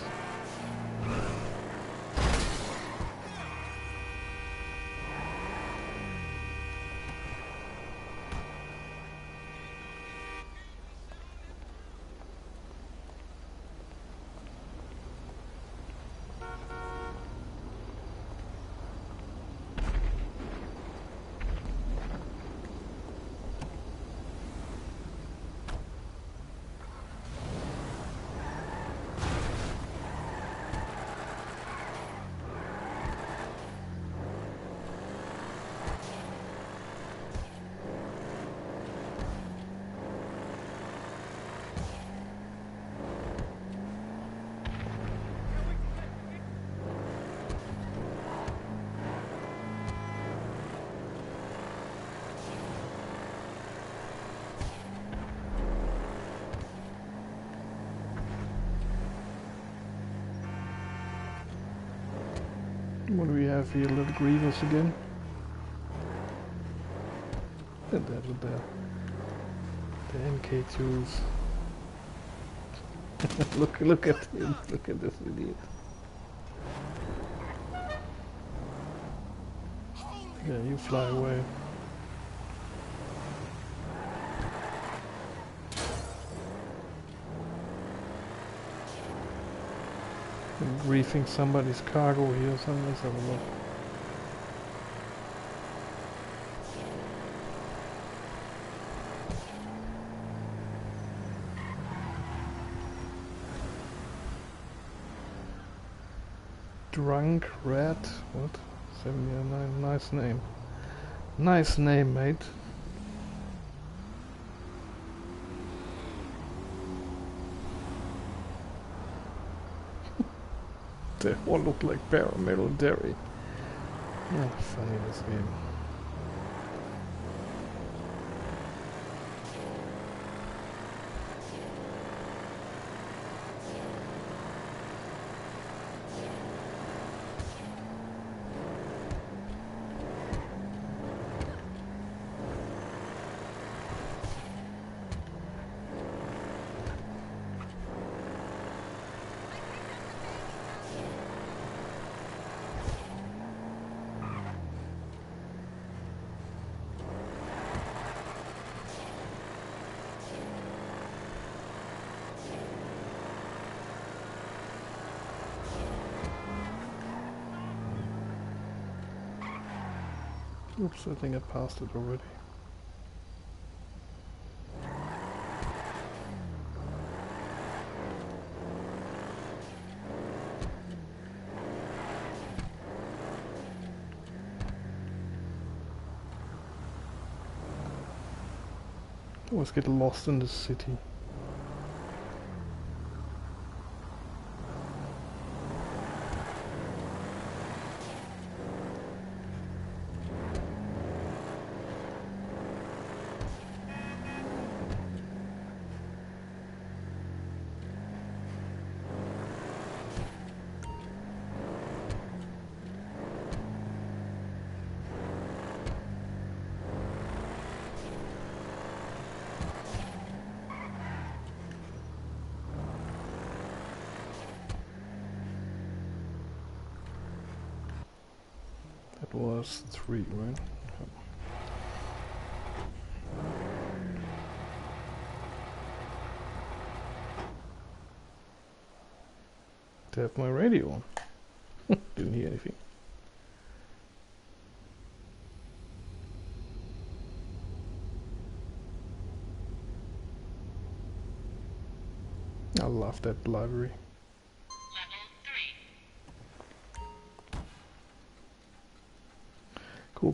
What do we have here? Little Grievous again. And that with the The NK2s. look at him. Look at this idiot. Yeah, you fly away. I'm griefing somebody's cargo here, so let's have a look. Drunk Rat, what? 79, nice name. Nice name, mate. They all look like paramilitary. Yeah, funny this game. Oops, I think I passed it already. I always get lost in the city. That was 3, right? To have my radio on. Didn't hear anything. I love that library.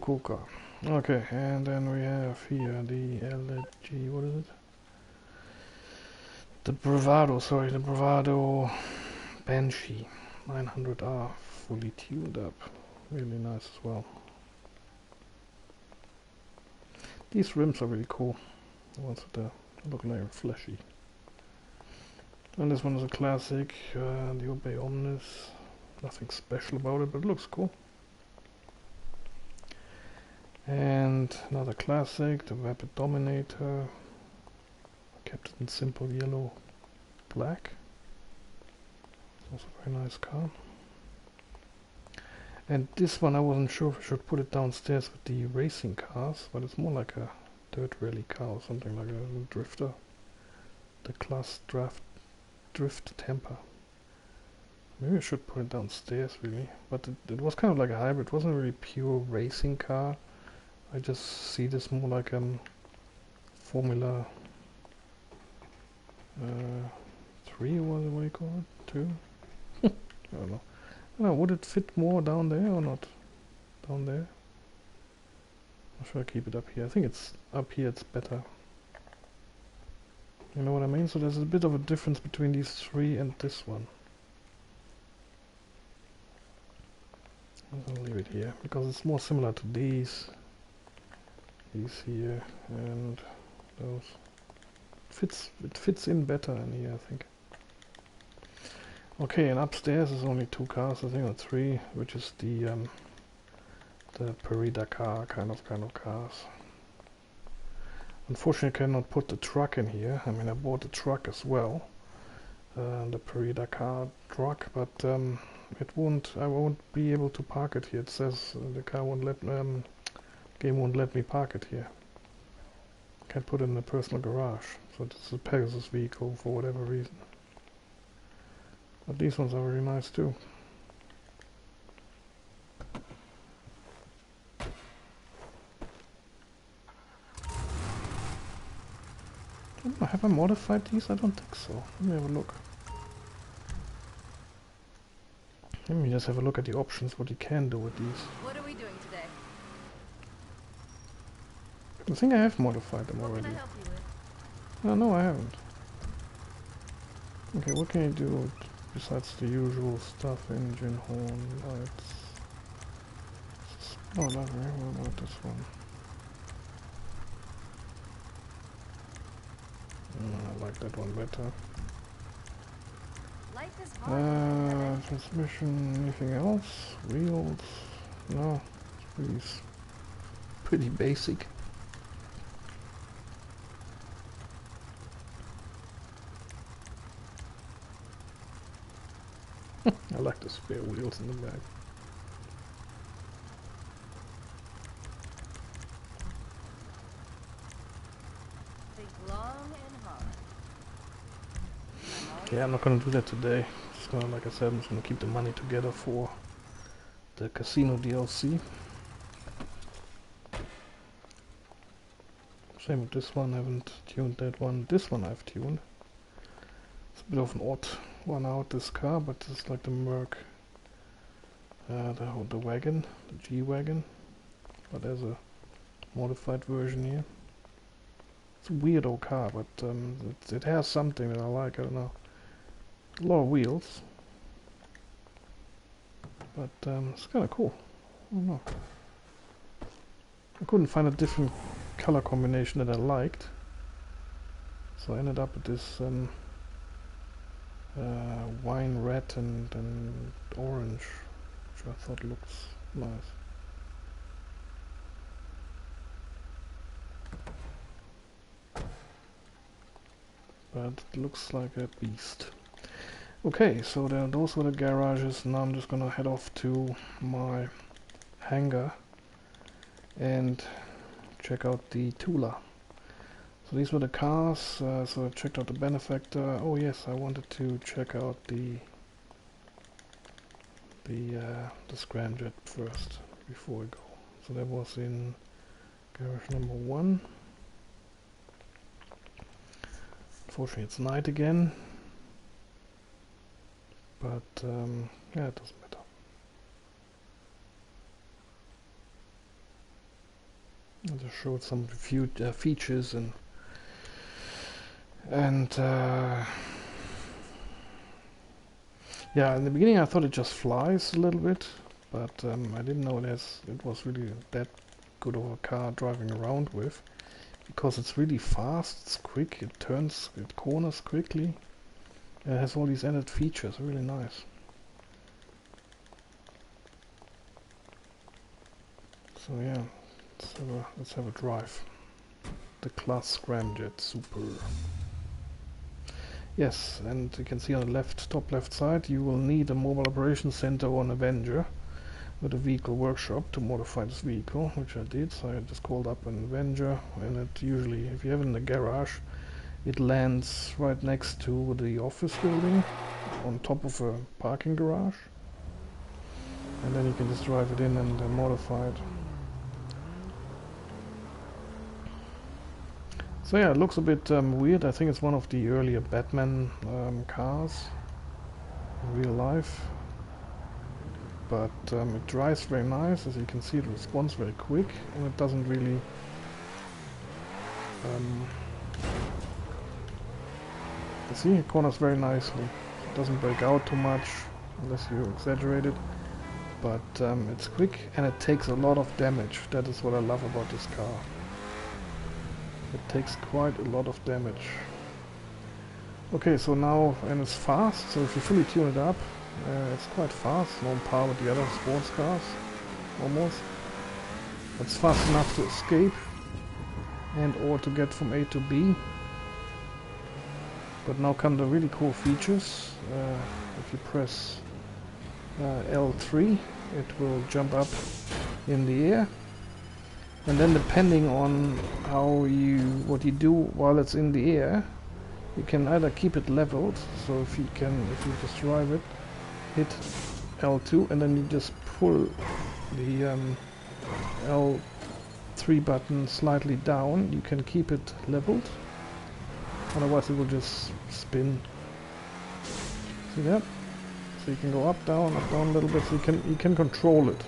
Cool car. Okay, and then we have here the LG, what is it? The Bravado, sorry, the Bravado Banshee 900R, fully tuned up. Really nice as well. These rims are really cool. The ones with the look like fleshy. And this one is a classic, the Obey Omnis. Nothing special about it, but it looks cool. And another classic, the Rapid Dominator, kept it in simple yellow black. Also a very nice car. And this one I wasn't sure if I should put it downstairs with the racing cars, but it's more like a dirt rally car or something, like a drifter. The class drift temper. Maybe I should put it downstairs really, but it was kind of like a hybrid. It wasn't really pure racing car. I just see this more like Formula 3, what do you call it? 2? I don't know. Would it fit more down there or not? Down there? Or should I keep it up here? I think it's up here, it's better. You know what I mean? So there's a bit of a difference between these 3 and this one. I'll leave it here because it's more similar to these here and those. It fits in better in here, I think. Okay, and upstairs is only 2 cars, I think, or 3, which is the Paris-Dakar kind of cars. Unfortunately, I cannot put the truck in here. I mean, I bought the truck as well, the Paris-Dakar truck, but it won't. I won't be able to park it here. It says the car won't let. Game won't let me park it here. Can't put it in a personal garage. So it's a Pegasus vehicle for whatever reason. But these ones are very nice too. Have I modified these? I don't think so. Let me have a look. Let me just have a look at the options, what you can do with these. What are we doing today? I think I have modified them What already. can I help you with? No, I haven't. Okay, what can you do besides the usual stuff? Engine, horn, lights. Oh, lovely. What about this one? I like that one better. Life is hard. Transmission, anything else? Wheels? No, it's pretty basic. I like the spare wheels in the back. Think long and hard. Yeah, I'm not gonna do that today. Just gonna, like I said, I'm just gonna keep the money together for the casino DLC. Same with this one, I haven't tuned that one. This one I've tuned. It's a bit of an odd one out, this car, but it's like the Merc, the wagon, the G-Wagon. But there's a modified version here. It's a weirdo car, but it has something that I like, I don't know. A lot of wheels. But it's kind of cool. I don't know. I couldn't find a different color combination that I liked. So I ended up with this wine red and orange, which I thought looks nice. But it looks like a beast. Okay, so those were the garages. Now I'm just gonna head off to my hangar and check out the Tula. So these were the cars. So I checked out the Benefactor. Oh yes, I wanted to check out the scramjet first before I go. So that was in garage number 1. Unfortunately, it's night again. But yeah, it doesn't matter. I just showed some features and yeah, in the beginning I thought it just flies a little bit, but I didn't know it was really that good of a car driving around with, because it's really fast, it's quick, it corners quickly. It has all these added features, really nice. So yeah, let's have a drive. The class scramjet super. Yes, and you can see on the top left side, you will need a mobile operations center or an Avenger with a vehicle workshop to modify this vehicle, which I did. So I just called up an Avenger, and it usually, if you have it in the garage, it lands right next to the office building on top of a parking garage, and then you can just drive it in and modify it. So yeah, it looks a bit weird. I think it's one of the earlier Batman cars in real life, but it drives very nice. As you can see, it responds very quick, and it doesn't really you see, it corners very nicely. It doesn't break out too much unless you exaggerate it, but it's quick and it takes a lot of damage. That is what I love about this car. It takes quite a lot of damage. Okay, so now, and it's fast, so if you fully tune it up, it's quite fast, on par with the other sports cars, almost. It's fast enough to escape. and or to get from A to B. But now come the really cool features. If you press L3, it will jump up in the air, and then depending on what you do while it's in the air, you can either keep it leveled. So if you just drive it, hit L2, and then you just pull the L3 button slightly down, you can keep it leveled. Otherwise it will just spin. See that? So you can go up, down a little bit. So you can control it.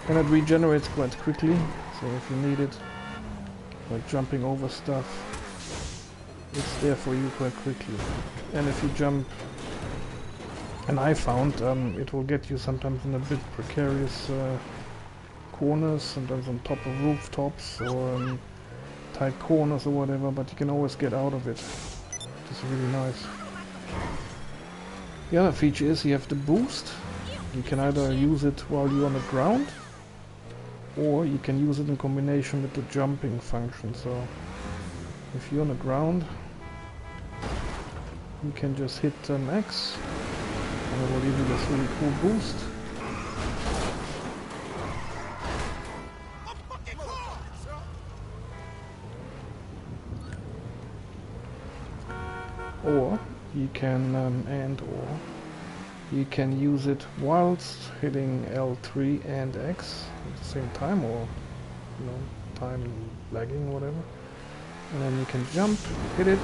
And it regenerates quite quickly. So if you need it, like jumping over stuff, it's there for you quite quickly. And if you jump, and I found it will get you sometimes in a bit precarious corners, sometimes on top of rooftops or tight corners or whatever, but you can always get out of it, which is really nice. The other feature is you have the boost. You can either use it while you're on the ground, or you can use it in combination with the jumping function. So if you're on the ground, you can just hit X, and it will give you this really cool boost. Or you can, or you can use it whilst hitting L3 and X at the same time, or time lagging, whatever. And then you can jump, hit it,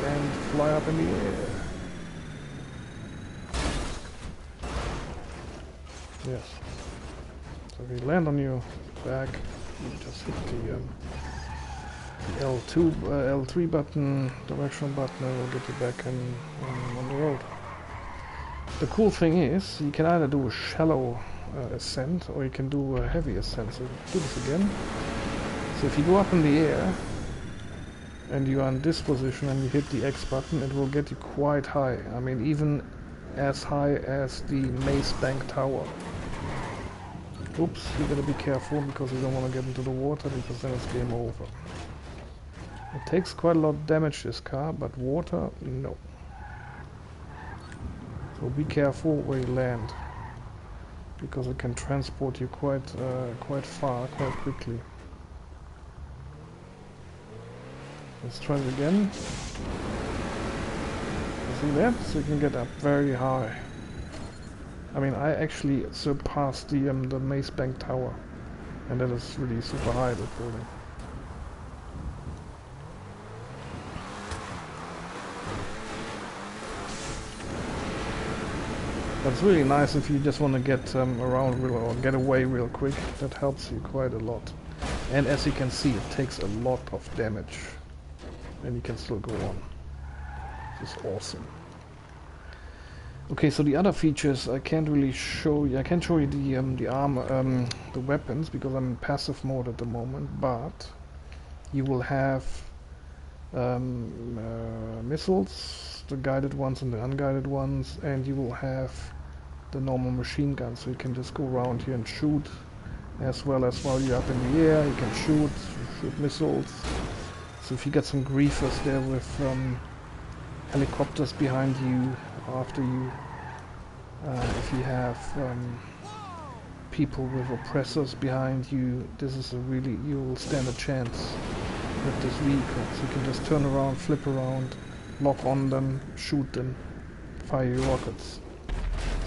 and fly up in the air. Yes. So if you land on your back, you just hit the L3 button, directional button, and will get you back on the road. The cool thing is, you can either do a shallow ascent, or you can do a heavy ascent. So do this again. So if you go up in the air, and you are in this position and you hit the X button, it will get you quite high. I mean, even as high as the Mace Bank Tower. Oops, you gotta be careful because you don't want to get into the water, because then it's game over. It takes quite a lot of damage, this car, but water, no. So be careful where you land, because it can transport you quite far, quite quickly. Let's try it again. See that? So you can get up very high. I mean, I actually surpassed the Mace Bank Tower, and that is really super high, that building. But it's really nice if you just want to get around or get away real quick. That helps you quite a lot. And as you can see, it takes a lot of damage, and you can still go on. This is awesome. Okay, so the other features I can't really show you. I can't show you the armor, the weapons, because I'm in passive mode at the moment. But you will have missiles, the guided ones and the unguided ones, and you will have the normal machine gun. So you can just go around here and shoot, as well as while you're up in the air, you can shoot missiles. So if you get some griefers there with helicopters behind you, after you, if you have people with oppressors behind you, this is you will stand a chance with this vehicle. So you can just turn around, flip around, lock on them, shoot them, fire your rockets.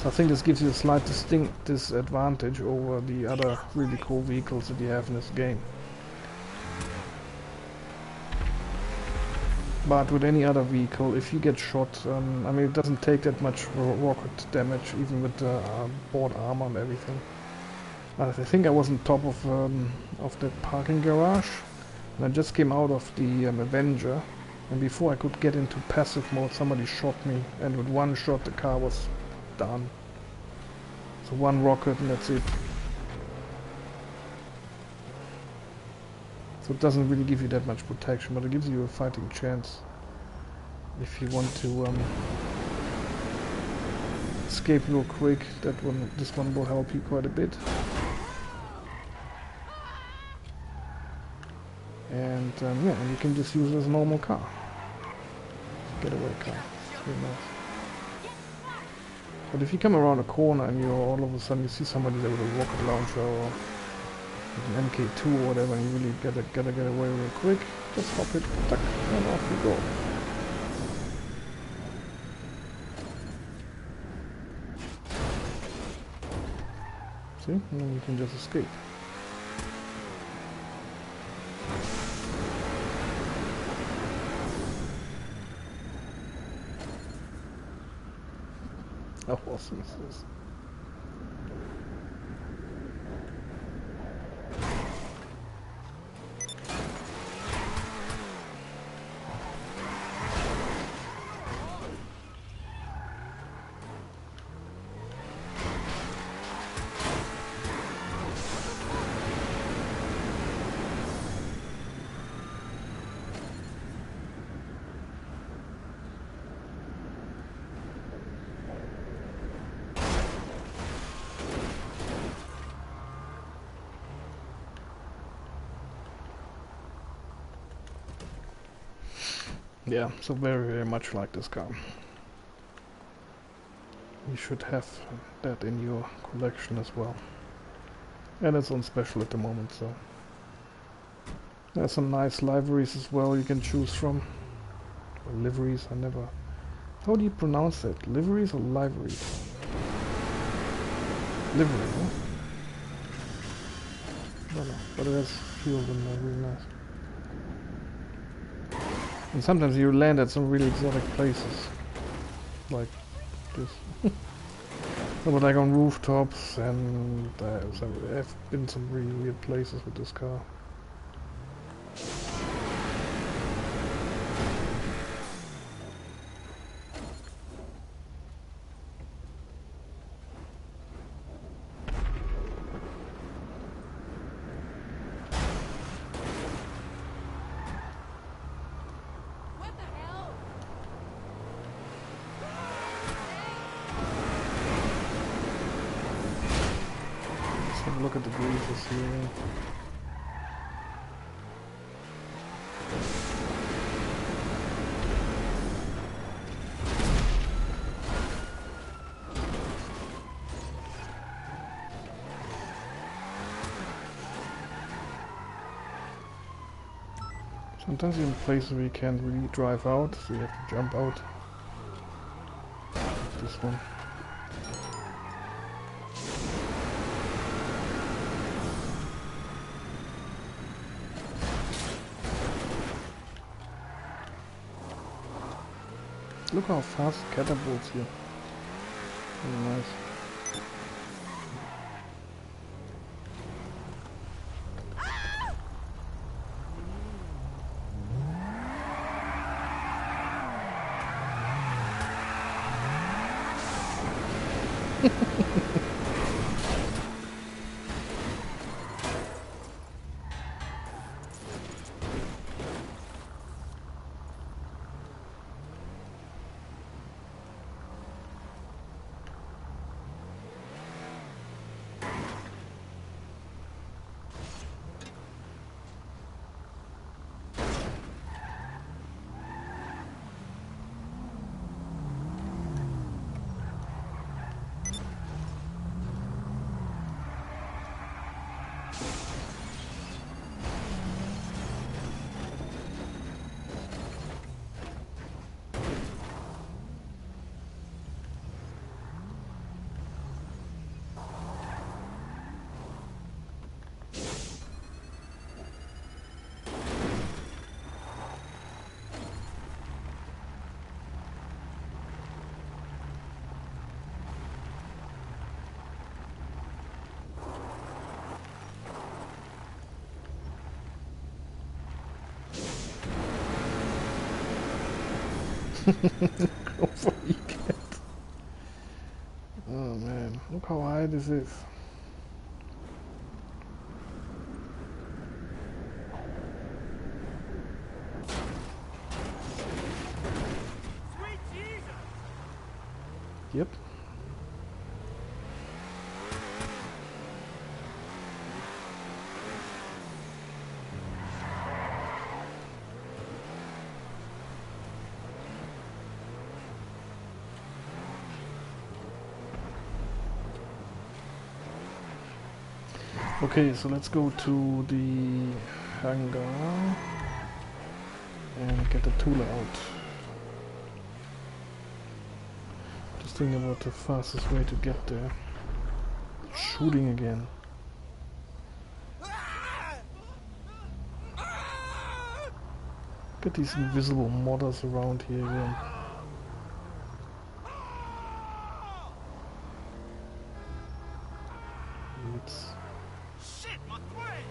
So I think this gives you a slight disadvantage over the other really cool vehicles that you have in this game. But with any other vehicle, if you get shot, I mean, it doesn't take that much rocket damage, even with the board armor and everything. I think I was on top of the parking garage, and I just came out of the Avenger, and before I could get into passive mode, somebody shot me, and with one shot the car was done. So one rocket and that's it. So it doesn't really give you that much protection, but it gives you a fighting chance if you want to escape real quick. This one will help you quite a bit. And yeah, and you can just use it as a normal car. Getaway car. It's really nice. But if you come around a corner and you all of a sudden you see somebody there with a rocket launcher or with an MK2 or whatever, and you really gotta get away real quick, just hop it, tuck, and off you go. See? And then you can just escape. How awesome is this? Yeah, so very much like this car. You should have that in your collection as well. And it's on special at the moment, so. There's some nice liveries as well you can choose from. Or liveries, I never... How do you pronounce that? Liveries or liveries? Livery, huh? I don't know, but it has a few of them that are really nice. And sometimes you land at some really exotic places, like this. But like on rooftops, and I've been some really weird places with this car. Look at the griefers here. Sometimes you're in places where you can't really drive out, so you have to jump out. This one. Look how fast it catapults here. Really nice. Go for weekend. Oh man, look how high this is. Sweet Jesus! Yep. Okay, so let's go to the hangar and get the tool out. Just thinking about the fastest way to get there. Shooting again. Get these invisible modders around here again. It's Shit, my thread!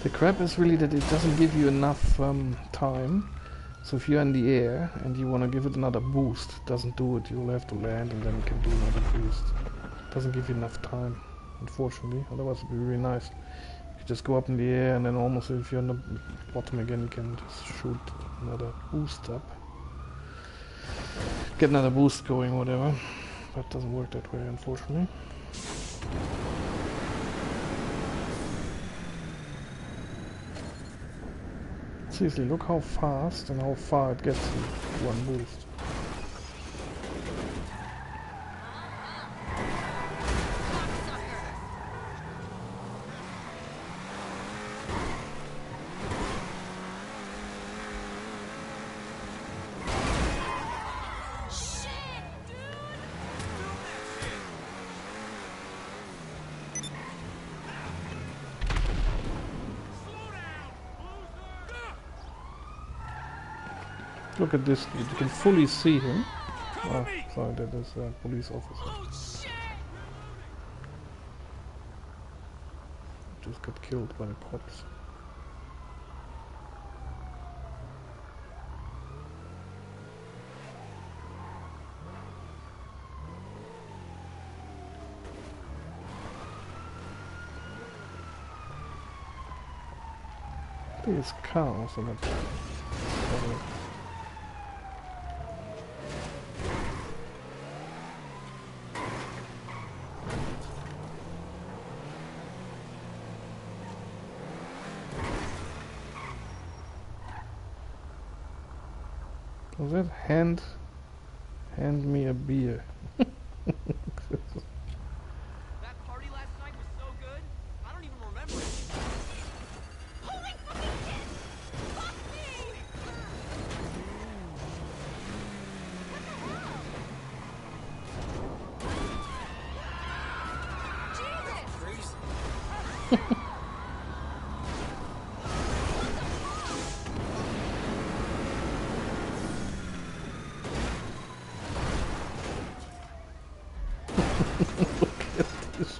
the crap is really that it doesn't give you enough time. So if you're in the air and you want to give it another boost, it doesn't do it. You'll have to land and then it can do another boost. It doesn't give you enough time, unfortunately. Otherwise it'd be really nice. You just go up in the air and then almost if you're on the bottom again, you can just shoot another boost up. Get another boost going, whatever. But it doesn't work that way, unfortunately. Seriously, look how fast and how far it gets with one boost. Look at this, you can fully see him. Oh, sorry, that is a police officer. Just got killed by the cops. I think it's cows on that. Was that hand me a beer? That party last night was so good, I don't even remember it. Holy fucking shit! Fuck me! Jesus!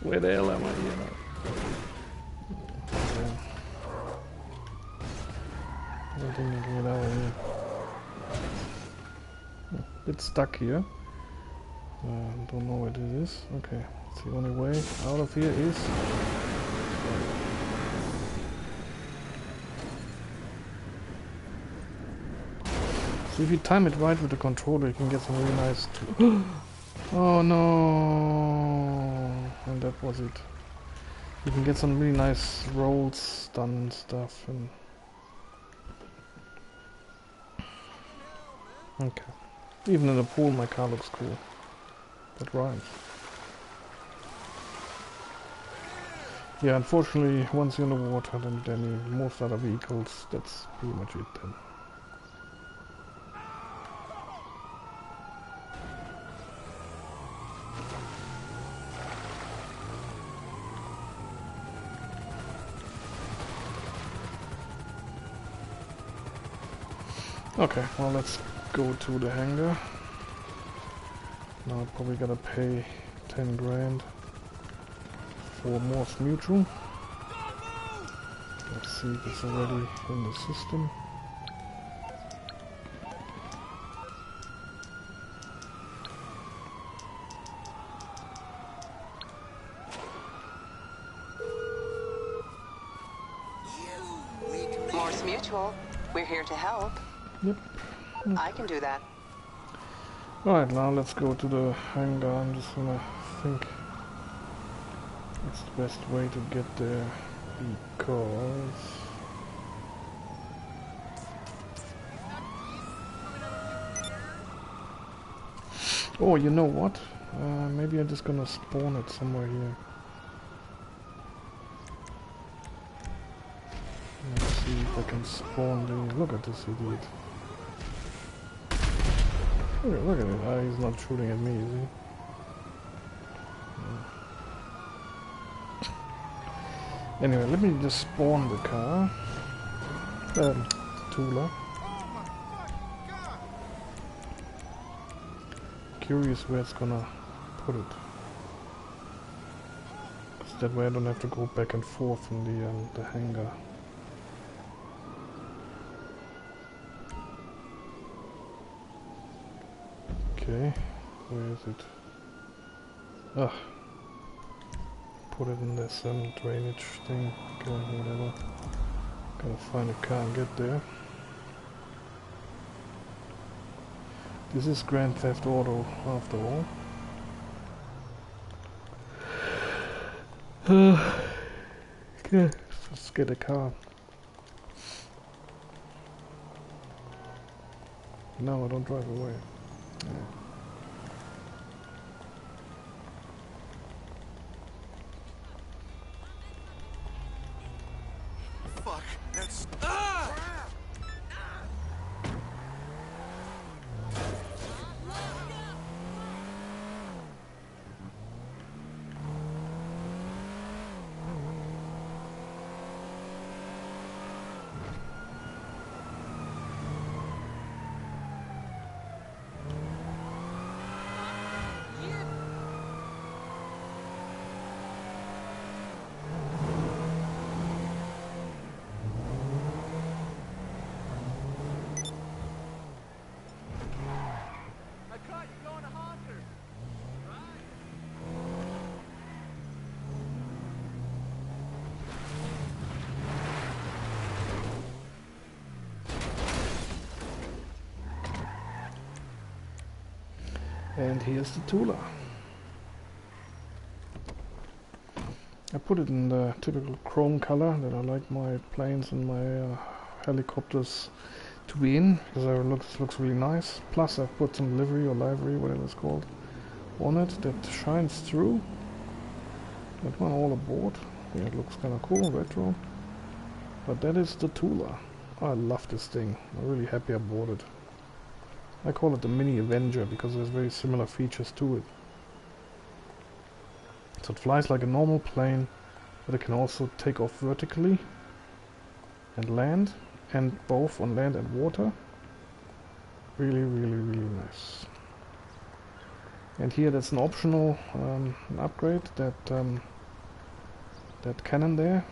Where the hell am I here now? I think I can get out of here. Bit stuck here. Don't know what it is. Okay, it's the only way out of here is. So if you time it right with the controller, you can get some really nice. Oh no! And that was it. You can get some really nice rolls done and stuff. And okay. Even in the pool, my car looks cool. That rhymes. Yeah, unfortunately, once you're in the water, then most other vehicles, that's pretty much it then. Okay, well let's go to the hangar. Now I probably gotta pay 10 grand for Morse Mutual. Let's see if it's already in the system. Morse Mutual, we're here to help. Yep. I can do that. Alright, now let's go to the hangar. I'm just gonna think it's the best way to get there. because... Oh, you know what? Maybe I'm just gonna spawn it somewhere here. Let's see if I can spawn the... Look at this idiot. Look at it. Ah, he's not shooting at me, is he? Anyway, let me just spawn the car. Tula. Curious where it's gonna put it. So that way I don't have to go back and forth from the hangar. Okay, where is it? Ah, put it in this drainage thing. Okay, whatever. Gotta find a car and get there. This is Grand Theft Auto after all. Okay, let's get a car. No, I don't drive away. Yeah. Fuck, that's... And here's the Tula. I put it in the typical chrome color that I like my planes and my helicopters to be in, because it looks really nice. Plus I've put some livery or livery, whatever it's called, on it that shines through. That one all aboard. Yeah, it looks kind of cool, retro. But that is the Tula. I love this thing. I'm really happy I bought it. I call it the Mini Avenger because there's very similar features to it. So it flies like a normal plane, but it can also take off vertically and land, and both on land and water. Really, really, really nice. And here that's an optional an upgrade, that that cannon there.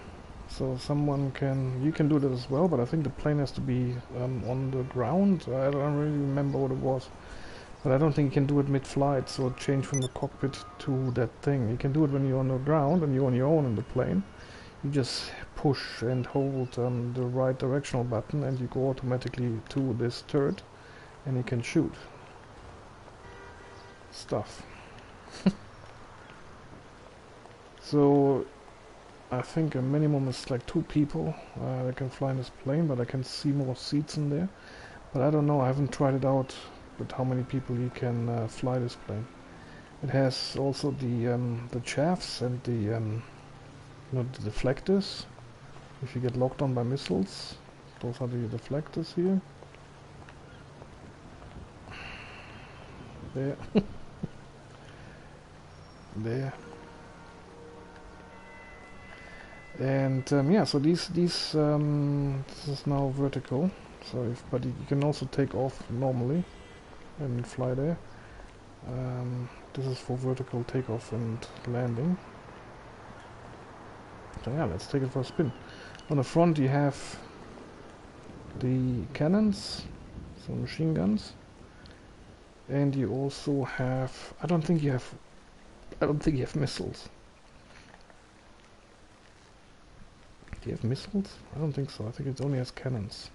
So you can do that as well, but I think the plane has to be on the ground. I don't really remember what it was, but I don't think you can do it mid-flight, so change from the cockpit to that thing. You can do it when you're on the ground and you're on your own in the plane. You just push and hold the right directional button and you go automatically to this turret and you can shoot stuff. So I think a minimum is like 2 people that can fly in this plane, but I can see more seats in there. But I don't know, I haven't tried it out with how many people you can fly this plane. It has also the chaffs and the the deflectors. If you get locked on by missiles, those are the deflectors here. There. There. And yeah, so this is now vertical. So but you can also take off normally and fly there. This is for vertical takeoff and landing. So yeah, let's take it for a spin. On the front you have the cannons, so machine guns, and you also have. I don't think you have missiles. Do you have missiles? I don't think so. I think it only has cannons.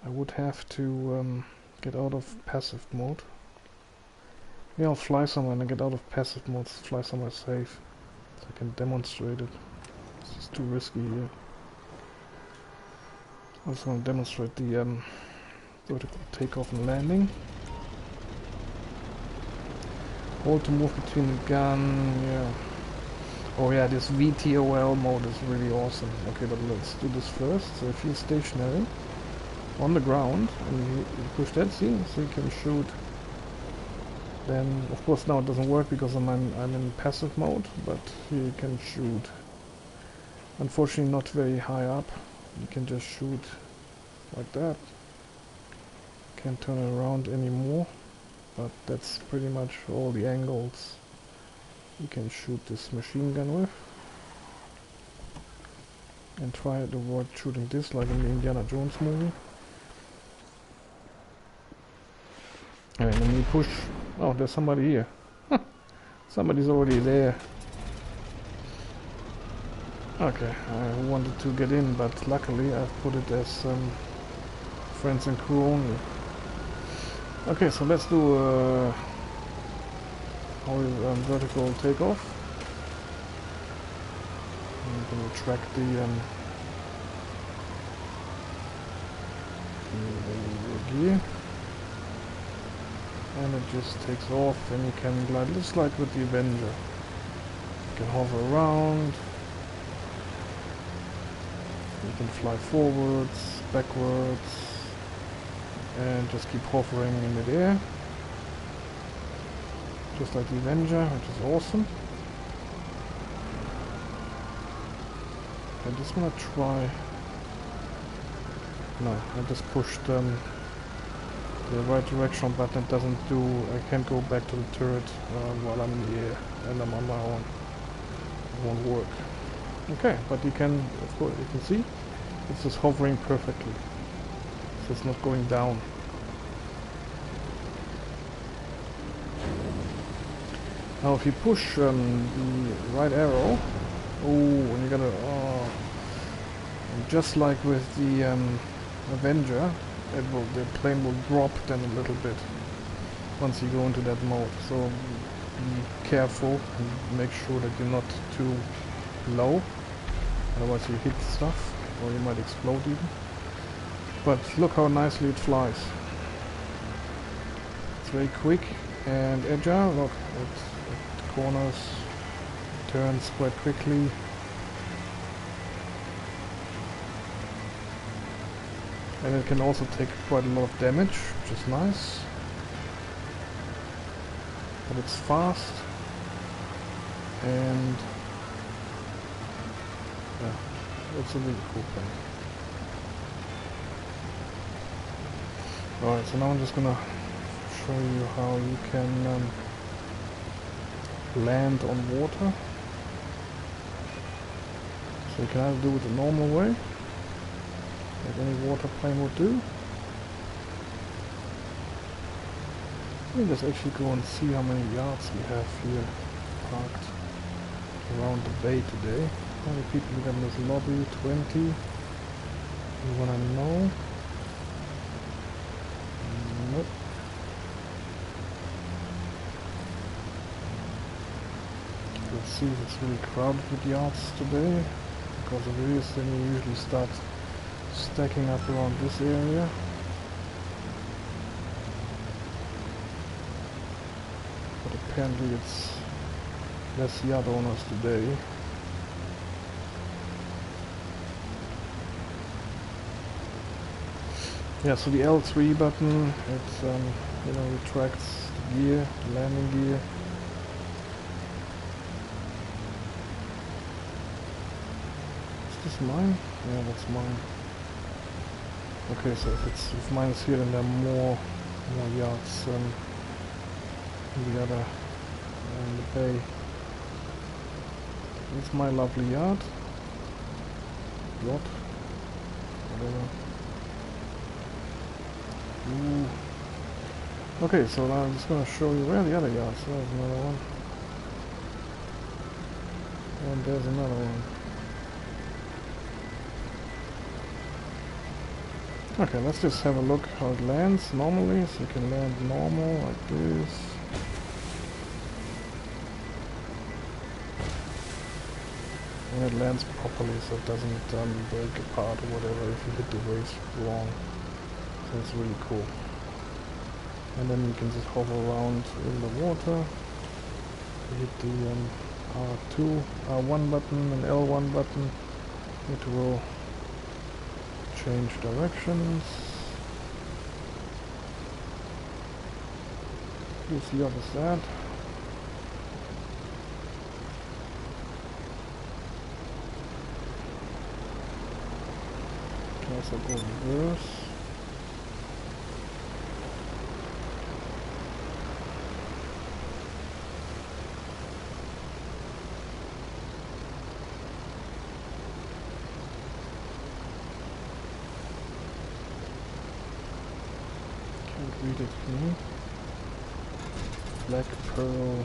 I would have to get out of passive mode. Yeah, I'll fly somewhere and get out of passive mode, fly somewhere safe, so I can demonstrate it. This is too risky here. I just want to demonstrate the vertical takeoff and landing. Hold to move between the gun, yeah. Oh yeah, this VTOL mode is really awesome. Okay, but let's do this first. So if you're stationary on the ground and you push that, see, so you can shoot. Then, of course, now it doesn't work because I'm in passive mode, but here you can shoot. Unfortunately, not very high up. You can just shoot like that. Can't turn it around anymore, but that's pretty much all the angles you can shoot this machine gun with. And try to avoid shooting this like in the Indiana Jones movie. And then you push. Oh, there's somebody here. Somebody's already there. Okay, I wanted to get in, but luckily I've put it as friends and crew only. Okay, so let's do vertical takeoff. I'm going to track the gear. And it just takes off, and you can glide just like with the Avenger. You can hover around. You can fly forwards, backwards, and just keep hovering in midair. Just like the Avenger, which is awesome. I just want to try... No, I just pushed the right direction button. It doesn't do... I can't go back to the turret while I'm in the air and I'm on my own. It won't work. Okay, but you can, of course, you can see it's just hovering perfectly. So it's not going down. Now if you push the right arrow, and you gotta, just like with the Avenger, the plane will drop then a little bit once you go into that mode. So be careful and make sure that you're not too low, otherwise you hit stuff or you might explode even. But look how nicely it flies. It's very quick and agile. Look, it corners, turns quite quickly. And it can also take quite a lot of damage, which is nice. But it's fast. And yeah, it's a really cool thing. Alright, so now I'm just gonna show you how you can land on water. So you can either do it the normal way, like any water plane would do. Let me just actually go and see how many yachts we have here parked around the bay today. How many people we got in this lobby? 20. You wanna know? Nope. Let's see if it's really crowded with yachts today. Because if it is, then you usually start stacking up around this area. But apparently it's less yacht owners today. Yeah, so the L3 button, it you know, retracts the gear, the landing gear. Is this mine? Yeah, that's mine. Okay, so if mine is here, then there are more yachts in the other in the bay. It's my lovely yacht. Yacht. Whatever. Ooh. Okay, so now I'm just gonna show you where the other yachts. There's another one. And there's another one. Okay, let's just have a look how it lands normally. So you can land normal like this. and it lands properly, so it doesn't break apart or whatever if you hit the waves wrong. So it's really cool. And then you can just hover around in the water. You hit the R2, R1 button and L1 button. It will change directions. You see what is that? Can also go reverse. Read it here. Black Pearl,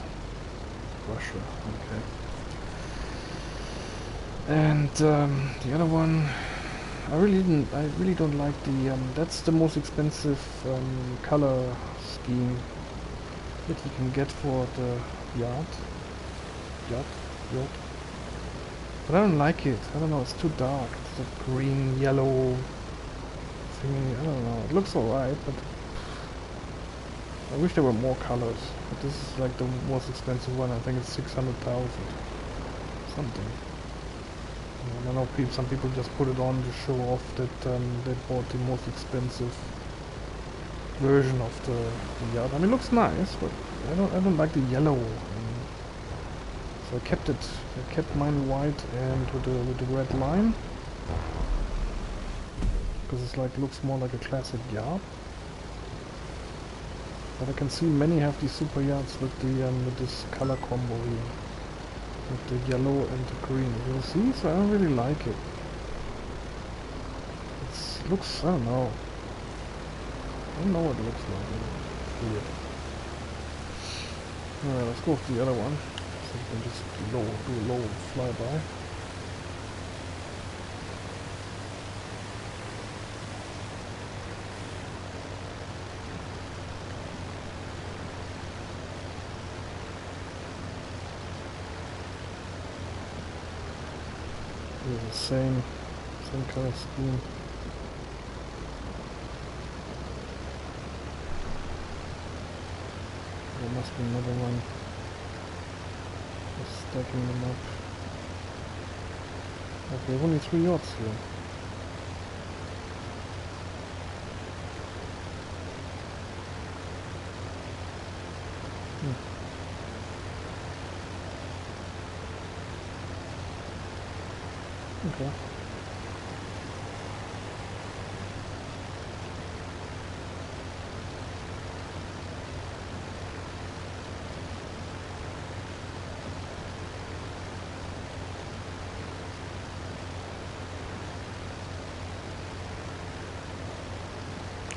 Russia. Okay. And the other one, I really don't like the. That's the most expensive color scheme that you can get for the yacht. But I don't like it. I don't know. It's too dark. It's a green, yellow thingy. I don't know. It looks alright, but. I wish there were more colors, but this is like the most expensive one. I think it's 600,000 something. I don't know. Some people just put it on to show off that they bought the most expensive version of the yacht. I mean, it looks nice, but I don't like the yellow. So I kept it. I kept mine white and with the red line because it's like looks more like a classic yacht. But I can see many have these super yachts with the with this color combo here, with the yellow and the green. You see, so I don't really like it. It looks, I don't know. I don't know what it looks like. It's weird. Alright, let's go with the other one. So we can just do a low flyby. The same color scheme. There must be another one. Just stacking them up. Okay, only 3 yachts here. Okay.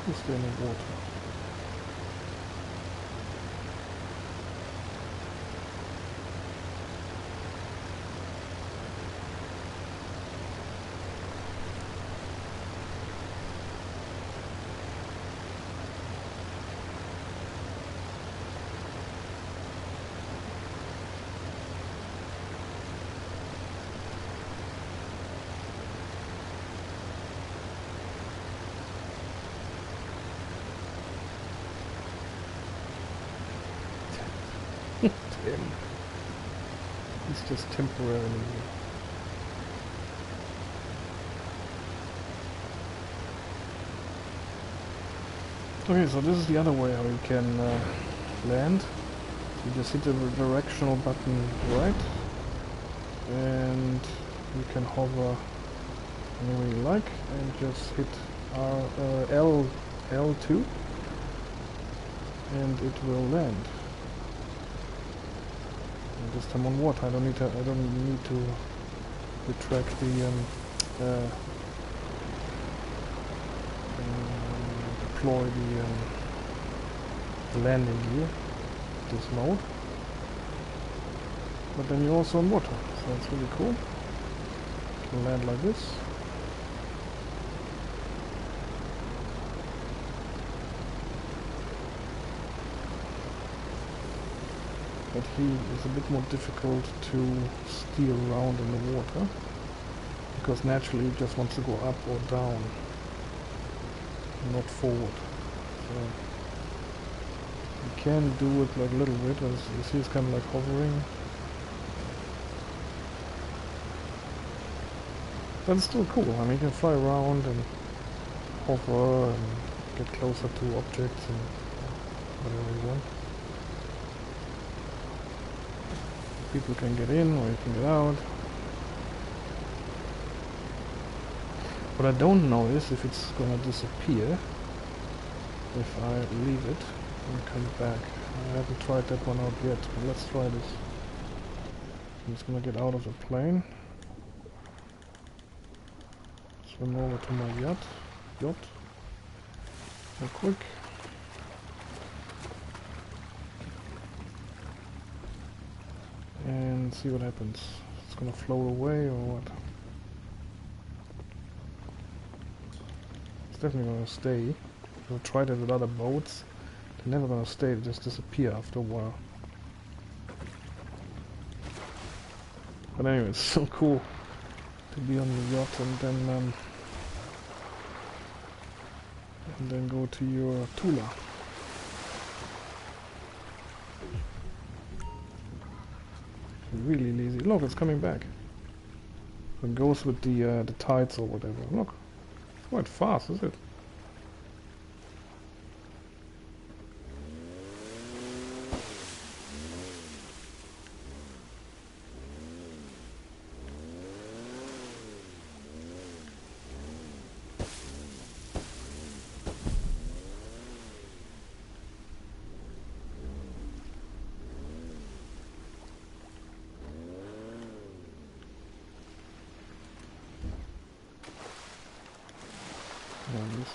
Who's there in the water? He's just temporarily here. Okay, so this is the other way how you can land. You just hit the directional button right, and you can hover anywhere you like, and just hit L2, and it will land. And this time on water. I don't need to retract the deploy the landing gear, this mode. But then you're also on water, so it's really cool. You can land like this. that he is a bit more difficult to steer around in the water, because naturally he just wants to go up or down, not forward. So you can do it like a little bit, as you see it's kind of like hovering. But it's still cool. I mean, you can fly around and hover and get closer to objects and whatever you want. People can get in or you can get out. What I don't know is if it's gonna disappear if I leave it and come back. I haven't tried that one out yet, but let's try this. I'm just gonna get out of the plane. Swim over to my yacht. Real quick. And see what happens. It's gonna float away or what? It's definitely gonna stay. I've tried it with other boats. They're never gonna stay, they just disappear after a while. But anyway, it's so cool to be on the yacht and then go to your Tula. Really lazy. Look, it's coming back. It goes with the tides or whatever. Look, it's quite fast, is it?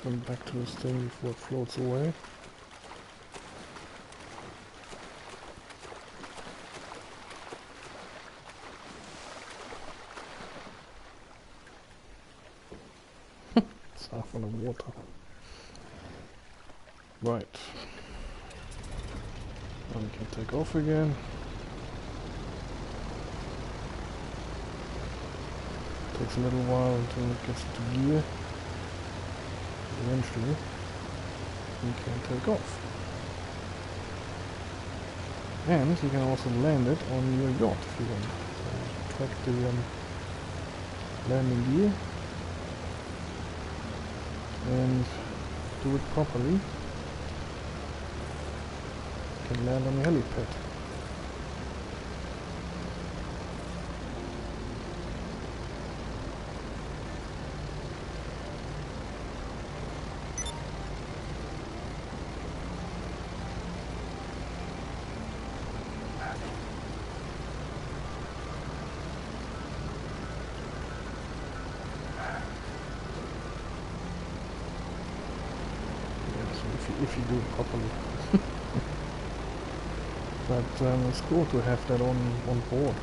Swim back to this thing before it floats away. It's half full of water. Right. Now we can take off again. Takes a little while until it gets into gear. Eventually, you can take off. And you can also land it on your yacht if you want. So track the landing gear and do it properly. You can land on the helipad. If you do it properly. But it's cool to have that on board.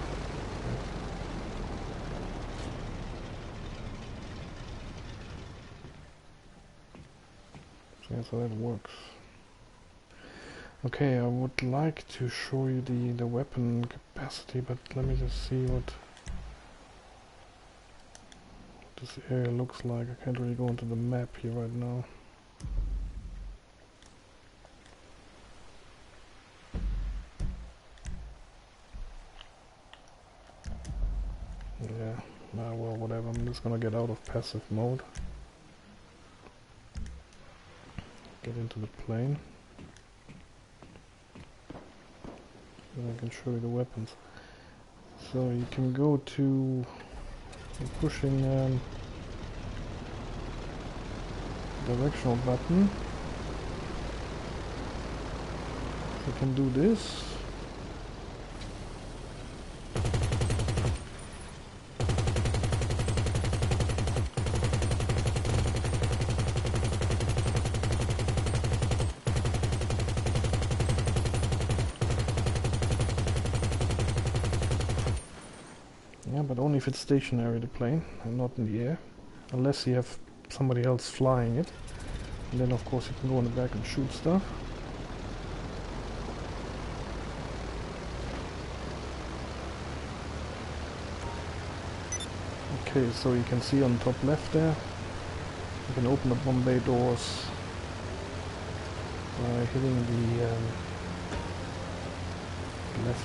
So that's how that works. Okay, I would like to show you the weapon capacity, but let me just see what this area looks like. I can't really go into the map here right now. Yeah, well, whatever. I'm just gonna get out of passive mode. Get into the plane. Then I can show you the weapons. So you can go to pushing directional button. You can do this. But only if it's stationary, the plane, and not in the air, unless you have somebody else flying it. And then of course you can go in the back and shoot stuff. Okay, so you can see on top left there, you can open the bomb bay doors by hitting the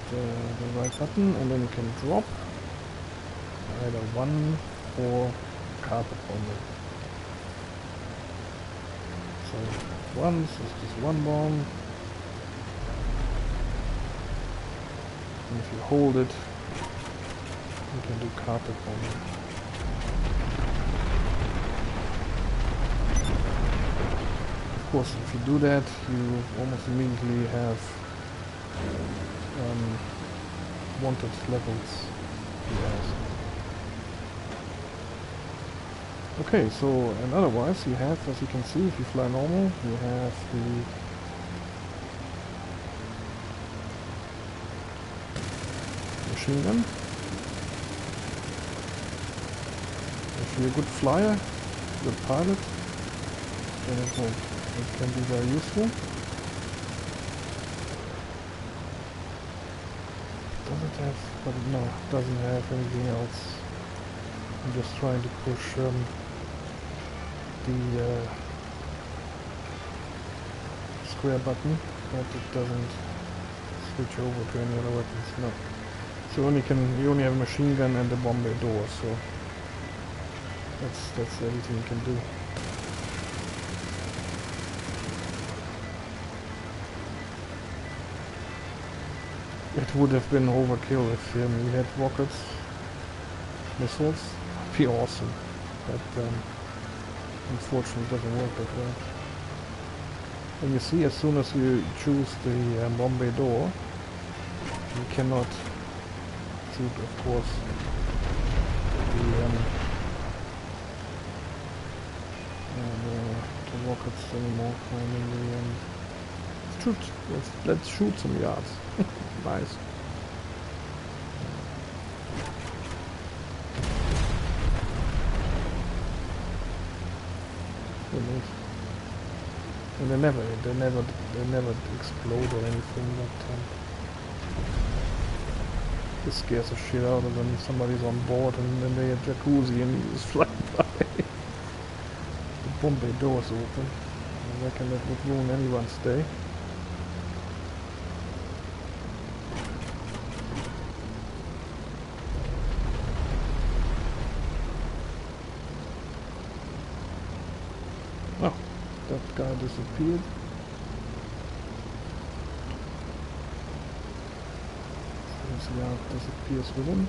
the right button, and then you can drop either one or carpet bombing. So once is just one bomb, and if you hold it, you can do carpet bombing. Of course, if you do that, you almost immediately have wanted levels. Yes. Okay, so and otherwise you have, as you can see, if you fly normal, you have the machine gun. If you're a good flyer, good pilot, then it can be very useful. Does it have, but no, it doesn't have anything else. I'm just trying to push the square button, but it doesn't switch over to any other weapons. No. So you only have a machine gun and a bomb bay door, so that's everything you can do. It would have been overkill if we had rockets, missiles. It'd be awesome, but unfortunately it doesn't work that way. And you see, as soon as you choose the bomb bay door, you cannot shoot, of course, the rockets anymore. Let's shoot some yards. Nice. And they never explode or anything, but this scares the shit out of them. Somebody's on board and then they have jacuzzi and you just fly by. The bomb bay door's open. I reckon that would ruin anyone's day. Oh, that guy disappeared. This yard disappears with him.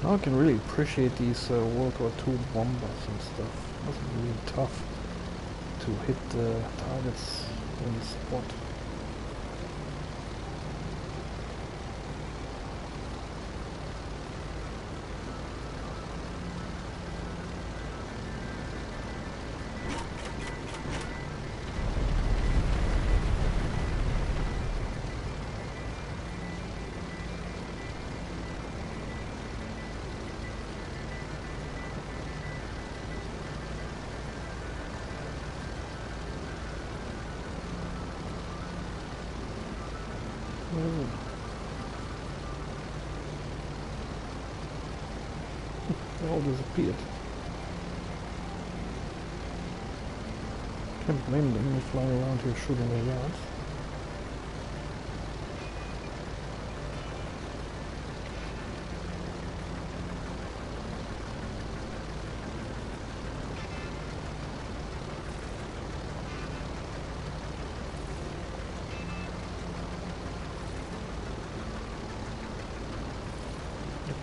Now I can really appreciate these World War II bombers and stuff. It was really tough to hit the targets on the spot. They all disappeared. Can't blame them, they're flying around here shooting their yards.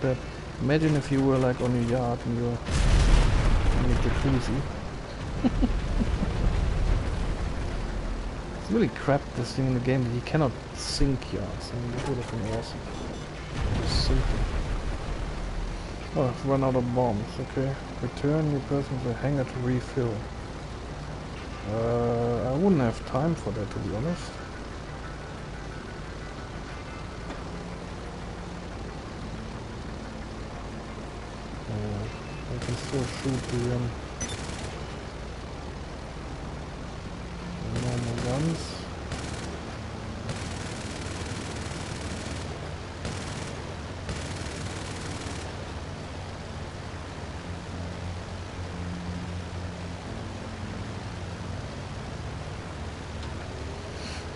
But imagine if you were like on your yard and you're in your jacuzzi. It's really crap, this thing in the game, that you cannot sink yards. I mean, that would have been awesome. Just sink them. Oh, I've run out of bombs, okay. Return your person to the hangar to refill. I wouldn't have time for that, to be honest. can still shoot the normal ones.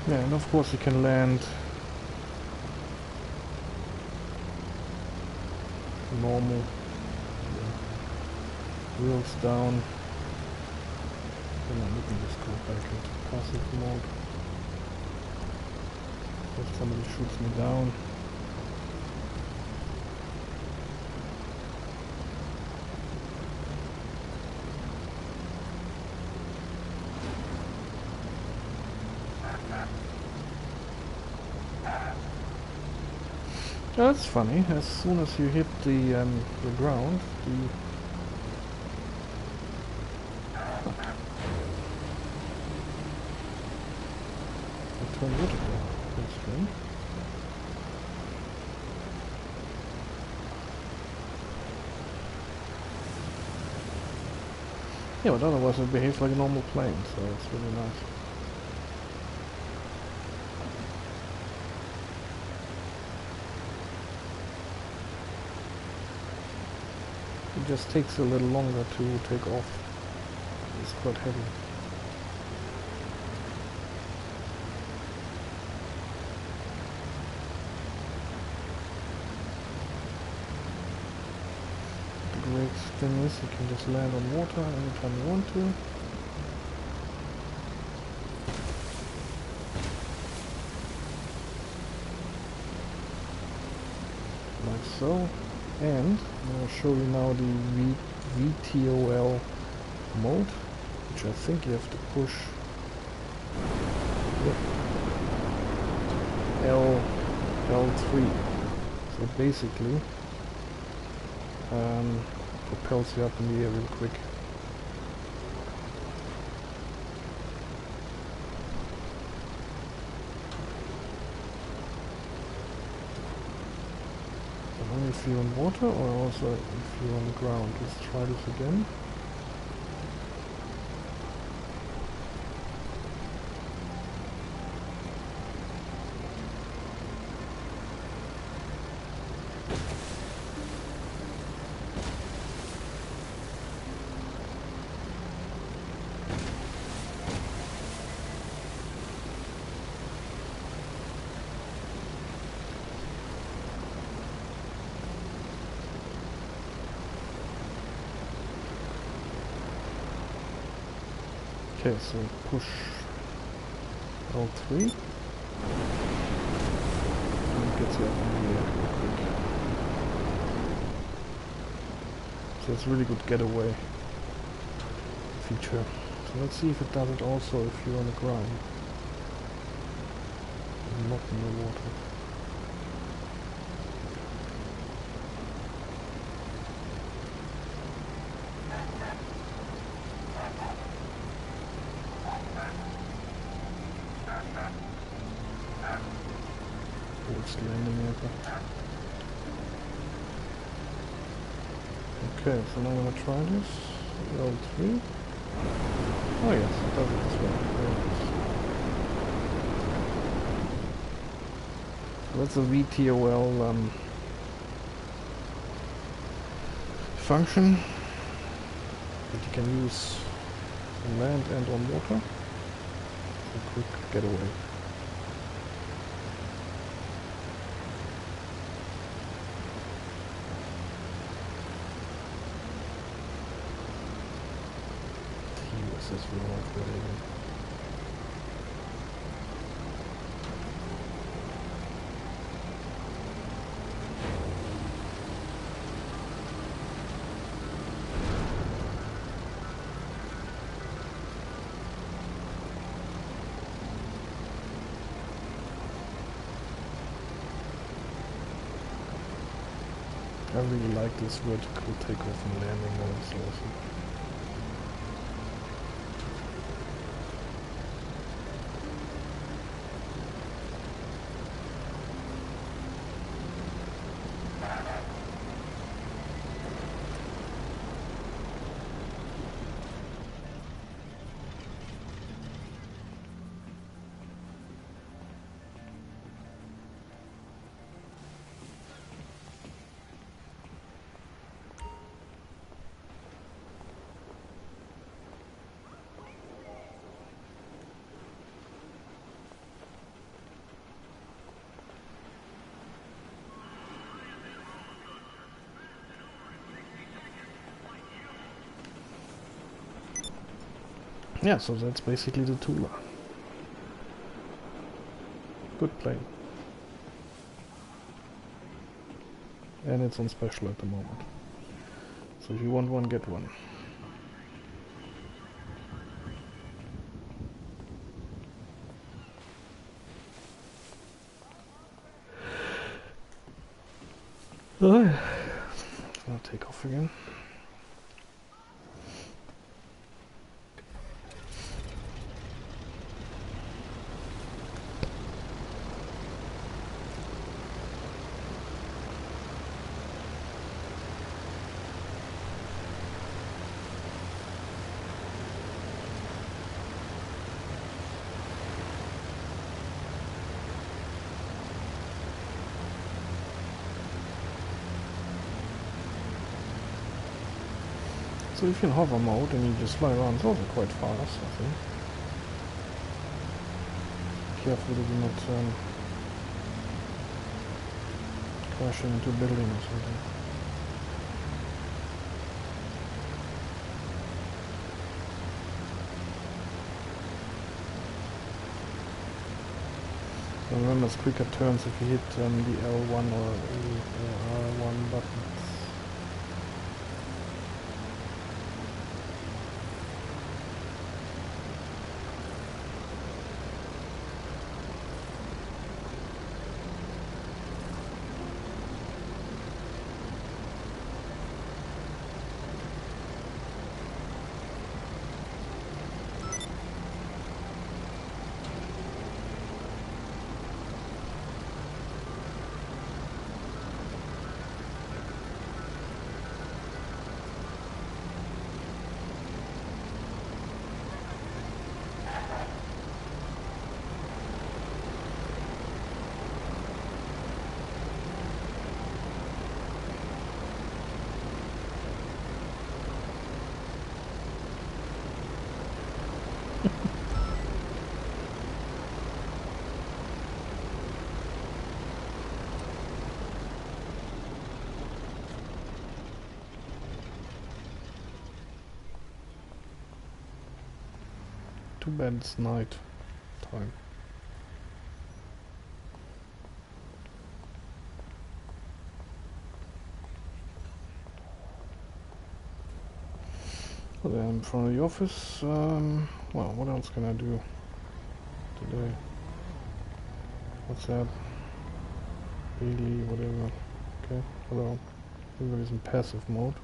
Yeah, and of course you can land normal, wheels down. Come on, we can just go back into passive mode. If somebody shoots me down. That's funny. As soon as you hit the ground, it turns vertical. That's strange. Yeah, but otherwise it behaves like a normal plane, so it's really nice. It just takes a little longer to take off. It's quite heavy. The great thing is you can just land on water anytime you want to. Like so. And I'll show you now the VTOL mode, which I think you have to push L3. So it basically propels you up in the air real quick. Only if you're on water or also if you're on the ground. Let's try this again. Okay, so push L3 and it gets you up in the air real quick. So it's a really good getaway feature. So let's see if it does it also if you're on the ground and not in the water. Landing aircraft. Okay, so now I'm gonna try this. L3. Oh yes, it does it as well. So that's a VTOL function that you can use on land and on water. A quick getaway. This real life video. I really like this vertical takeoff and landing mode, it's awesome. Yeah, so that's basically the Tula. Good plane. And it's on special at the moment. So if you want one, get one. I'll take off again. So if you're in hover mode and you just fly around, it's also quite fast, I think. Careful that you're not crashing into a building or something. So remember, it's quicker turns if you hit the L1 or R1 buttons. Too bad it's night time. Well, then in front of the office, well, what else can I do today? What's that? Daily, whatever. Okay, hello. Everybody's in passive mode.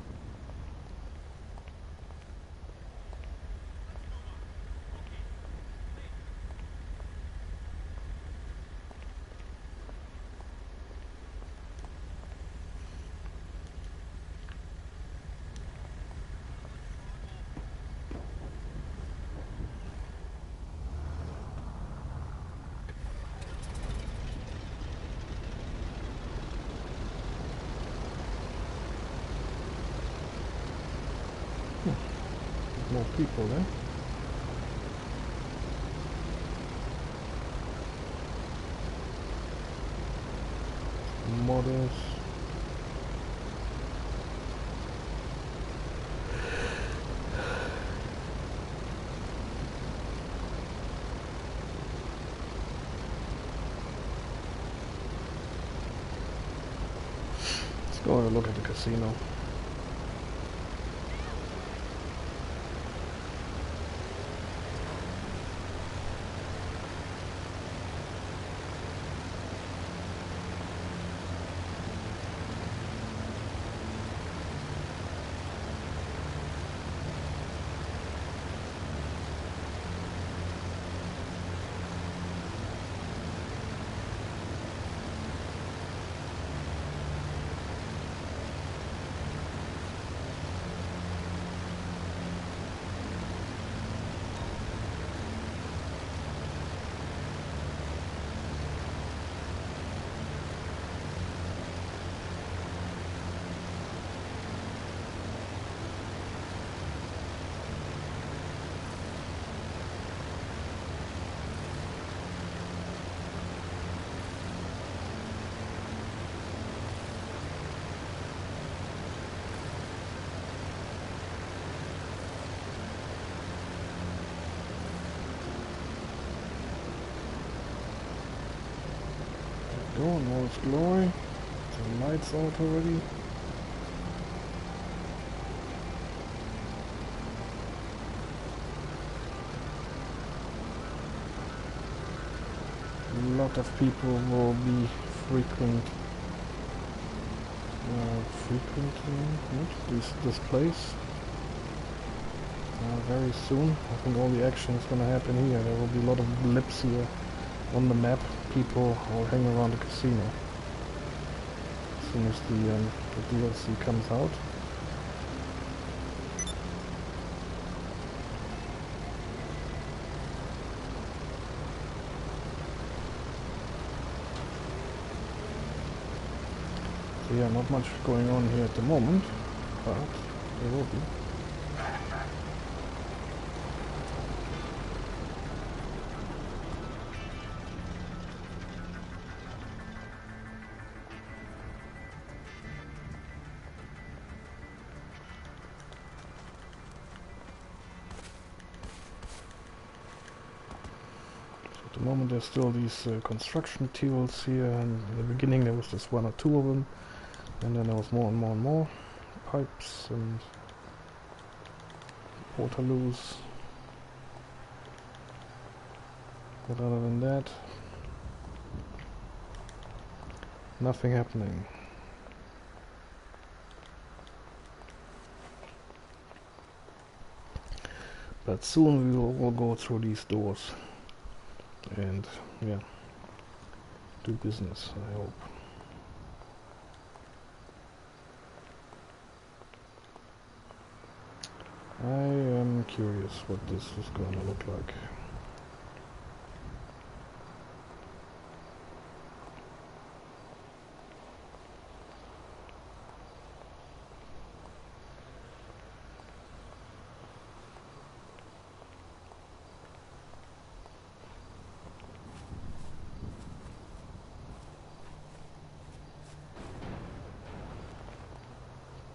More people there. Models. Let's go have a look at the casino. go in all its glory. The lights out already. A lot of people will be frequenting this place very soon. I think all the action is gonna happen here. There will be a lot of blips here on the map. People will hang around the casino as soon as the DLC comes out. So yeah, not much going on here at the moment, but there will be. At the moment there's still these construction tools here, and in the beginning there was just one or two of them, and then there was more and more and more pipes and waterloos. But other than that, nothing happening. But soon we will go through these doors and yeah, do business, I hope. I am curious what this is going to look like.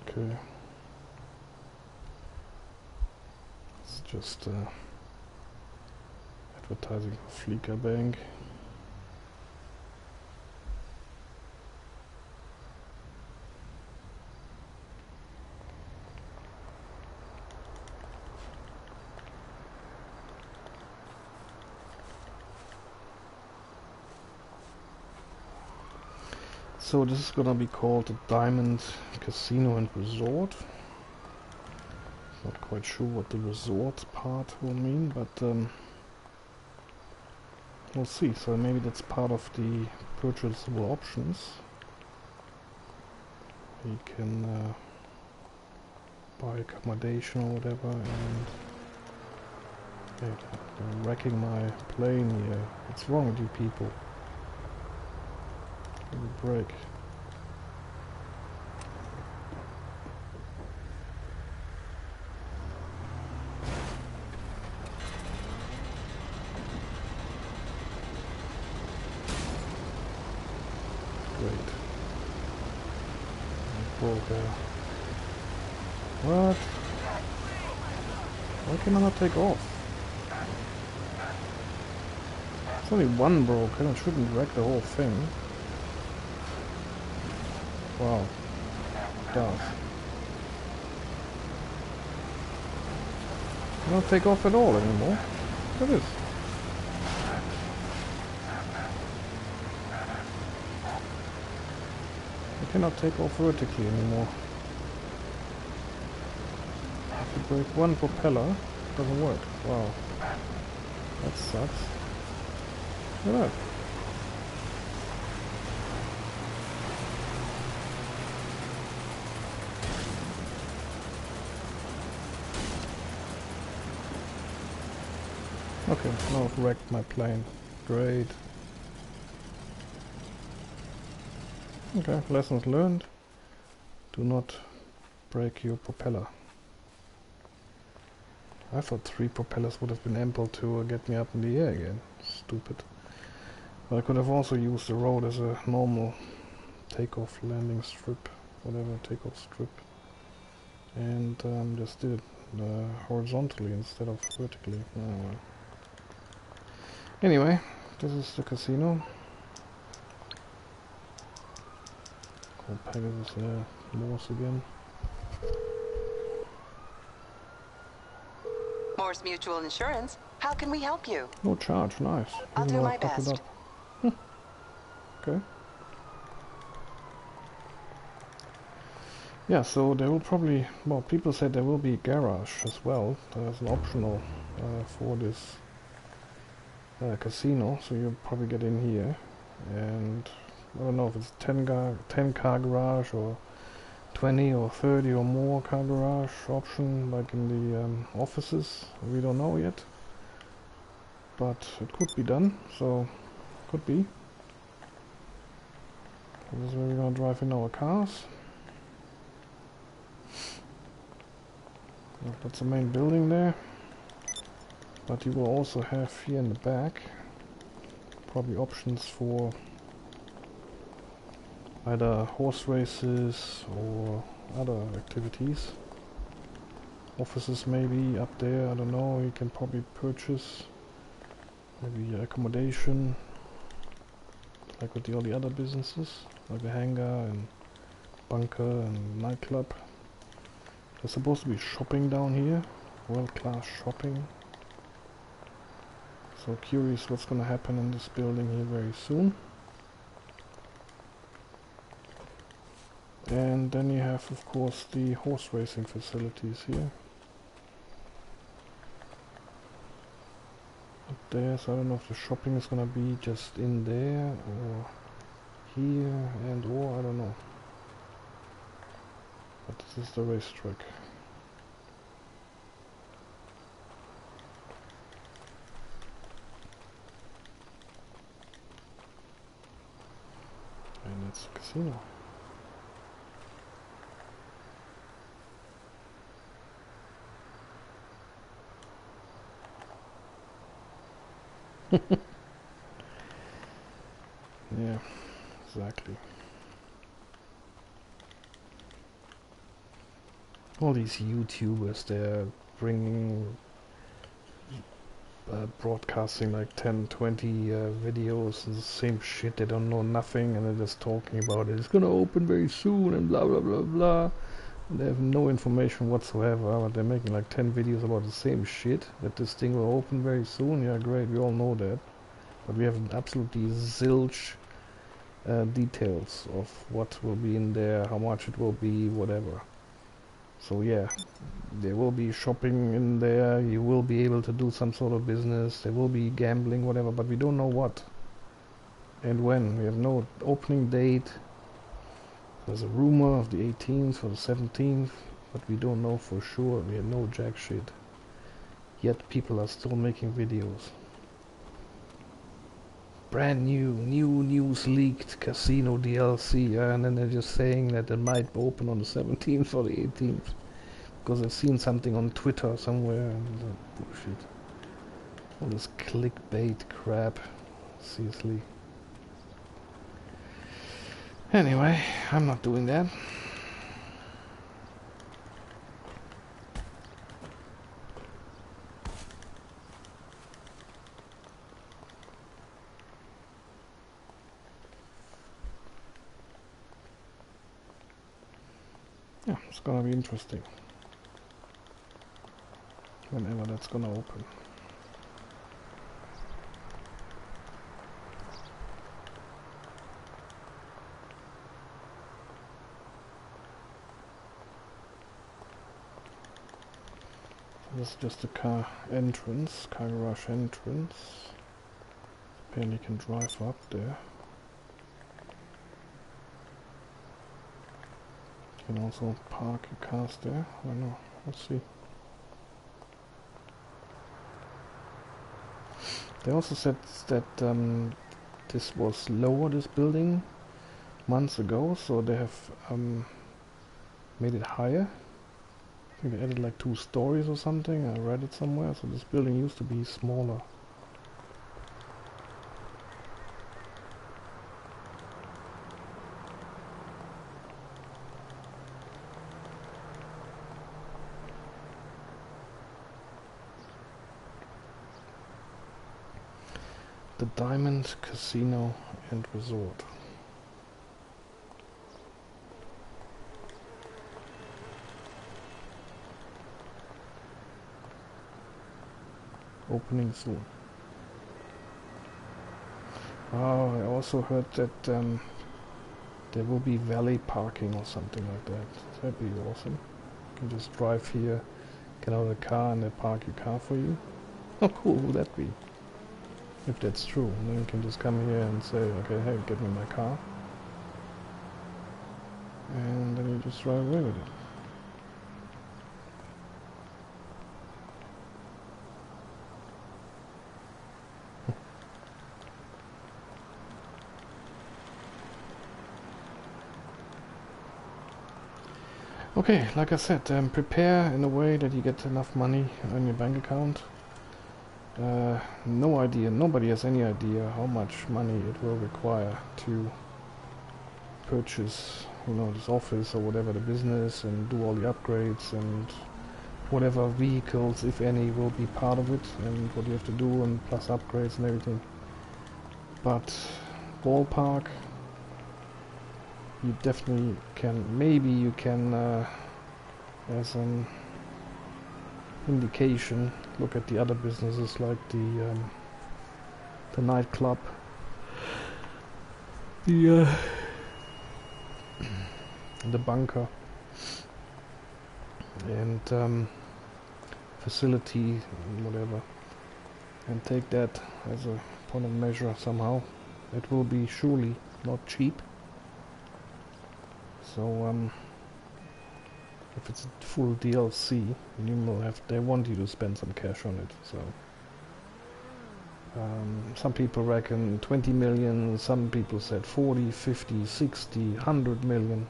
Okay. It's just advertising for Fleeca Bank. So this is gonna be called the Diamond Casino and Resort. Not quite sure what the resort part will mean, but we'll see. So maybe that's part of the purchasable options. You can buy accommodation or whatever, and hey, I'm wrecking my plane here. What's wrong with you people? Give me a break. Great. Okay. What? Why can I not take off? It's only one broken, I shouldn't wreck the whole thing. Wow. It does. I don't take off at all anymore. Look at this. I cannot take off vertically anymore. If you break one propeller, it doesn't work. Wow. That sucks. Look at that. Okay, now I've wrecked my plane. Great. Okay, lessons learned. Do not break your propeller. I thought 3 propellers would have been ample to get me up in the air again. Stupid. But I could have also used the road as a normal takeoff landing strip, whatever, takeoff strip. And just did it horizontally instead of vertically. Anyway, this is the casino. More Pegasus, yeah. Morse again. Morse Mutual Insurance. How can we help you? No charge, nice. I'll Even do though I my fucked it best. up. Okay. Yeah, so there will probably, well, people said there will be a garage as well. There's an optional for this casino, so you'll probably get in here. And I don't know if it's 10 car garage or 20 or 30 or more car garage option, like in the offices. We don't know yet, but it could be done, so could be. This is where we're gonna drive in our cars. That's the main building there, but you will also have here in the back probably options for either horse races or other activities. Offices maybe up there, I don't know, you can probably purchase maybe accommodation like with all the other businesses, like the hangar and bunker and nightclub. There's supposed to be shopping down here, world-class shopping. So curious what's gonna happen in this building here very soon. And then you have, of course, the horse racing facilities here. Up there, so I don't know if the shopping is gonna be just in there or here and or I don't know. But this is the racetrack. And that's the casino. Yeah, exactly. All these YouTubers, they're bringing, broadcasting like 10, 20 videos and the same shit. They don't know nothing and they're just talking about it. It's gonna open very soon and blah blah blah blah. And they have no information whatsoever, but they're making like 10 videos about the same shit. That this thing will open very soon. Yeah, great, we all know that. But we have absolutely zilch details of what will be in there, how much it will be, whatever. So yeah, there will be shopping in there, you will be able to do some sort of business, there will be gambling, whatever, but we don't know what and when. We have no opening date. There's a rumor of the 18th or the 17th, but we don't know for sure. We have no jack shit. Yet people are still making videos. Brand new news leaked casino DLC, and then they're just saying that it might open on the 17th or the 18th because I've seen something on Twitter somewhere and bullshit. All this clickbait crap, seriously. Anyway, I'm not doing that. Yeah, it's gonna be interesting whenever that's gonna open. This is just a car entrance, car garage entrance. Apparently you can drive up there. You can also park your cars there. I don't know, let's see. They also said that this was lower, this building, months ago, so they have made it higher. I think they added like 2 stories or something, I read it somewhere, so this building used to be smaller. The Diamond Casino and Resort. Opening soon. Oh, I also heard that there will be valet parking or something like that. That'd be awesome. You can just drive here, get out of the car, and they park your car for you. How cool would that be? If that's true, and then you can just come here and say, okay, hey, get me my car. And then you just drive away with it. Okay, like I said, prepare in a way that you get enough money on your bank account. No idea, nobody has any idea how much money it will require to purchase, you know, this office or whatever the business, and do all the upgrades, and whatever vehicles, if any, will be part of it, and what you have to do, and plus upgrades and everything. But ballpark, you definitely can, maybe you can, as an indication, look at the other businesses like the nightclub, the bunker, and facility, whatever, and take that as a point of measure somehow. It will be surely not cheap. So if it's a full DLC, you will have, they want you to spend some cash on it. So some people reckon 20 million, some people said 40, 50, 60, 100 million.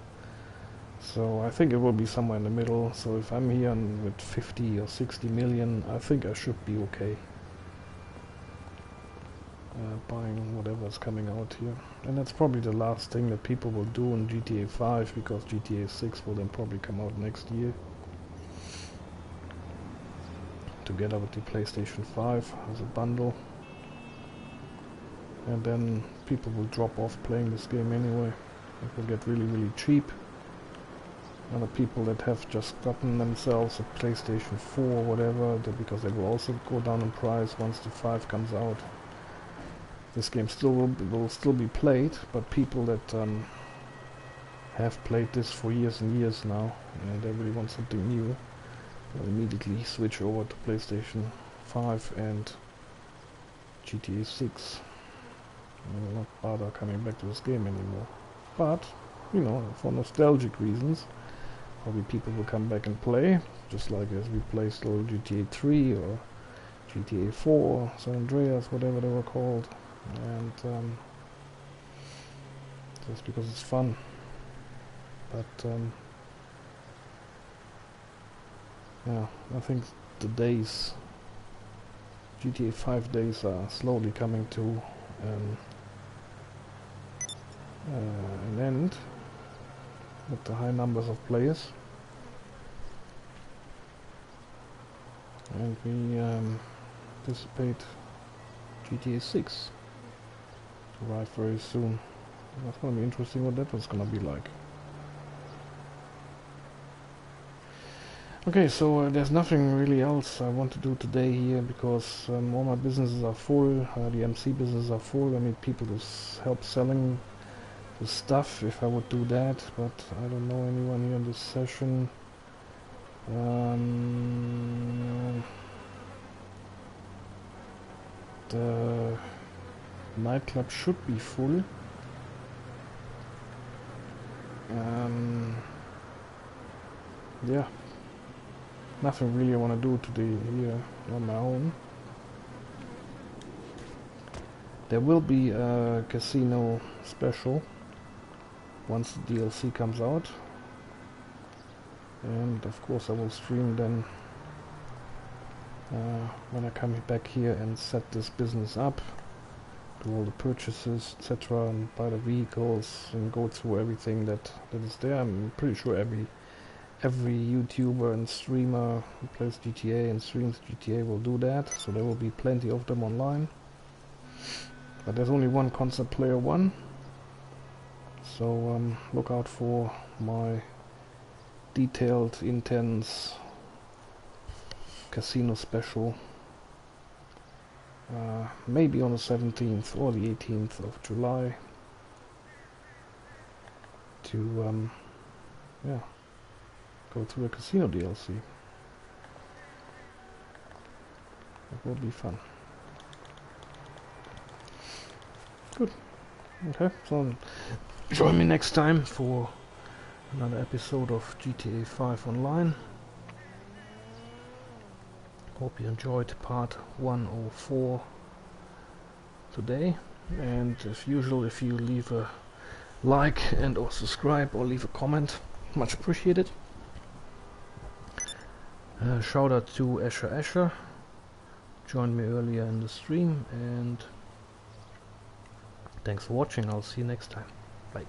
So I think it will be somewhere in the middle. So if I'm here with 50 or 60 million, I think I should be okay buying whatever's coming out here. And that's probably the last thing that people will do in GTA 5, because GTA 6 will then probably come out next year together with the PlayStation 5 as a bundle. And then people will drop off playing this game anyway. It will get really, really cheap. Other people that have just gotten themselves a PlayStation 4 or whatever, because they will also go down in price once the 5 comes out. This game still will still be played, but people that have played this for years and years now, and they really want something new, will immediately switch over to PlayStation 5 and GTA 6. I will not bother coming back to this game anymore. But, you know, for nostalgic reasons, probably people will come back and play, just like as we play still GTA 3 or GTA 4, San Andreas, whatever they were called. And just because it's fun. But yeah, I think the days, GTA 5 days, are slowly coming to an end with the high numbers of players, and we anticipate GTA 6 to arrive very soon. That's going to be interesting what that was going to be like. Okay, so there's nothing really else I want to do today here, because all my businesses are full. The MC businesses are full. I need people to help selling the stuff if I would do that, but I don't know anyone here in this session. The nightclub should be full. Yeah, nothing really I want to do today here on my own. There will be a casino special once the DLC comes out, and of course I will stream then when I come back here and set this business up, do all the purchases, etc., and buy the vehicles and go through everything that is there. I'm pretty sure every YouTuber and streamer who plays GTA and streams GTA will do that, so there will be plenty of them online. But there's only one Concept Player 1, so look out for my detailed, intense casino special maybe on the 17th or the 18th of July to yeah, go through a casino DLC. It will be fun. Good. Okay, so join me next time for another episode of GTA 5 Online. Hope you enjoyed part 104 today, and as usual, if you leave a like and or subscribe or leave a comment, much appreciated. Shout out to Asher, joined me earlier in the stream, and thanks for watching. I'll see you next time. Bye.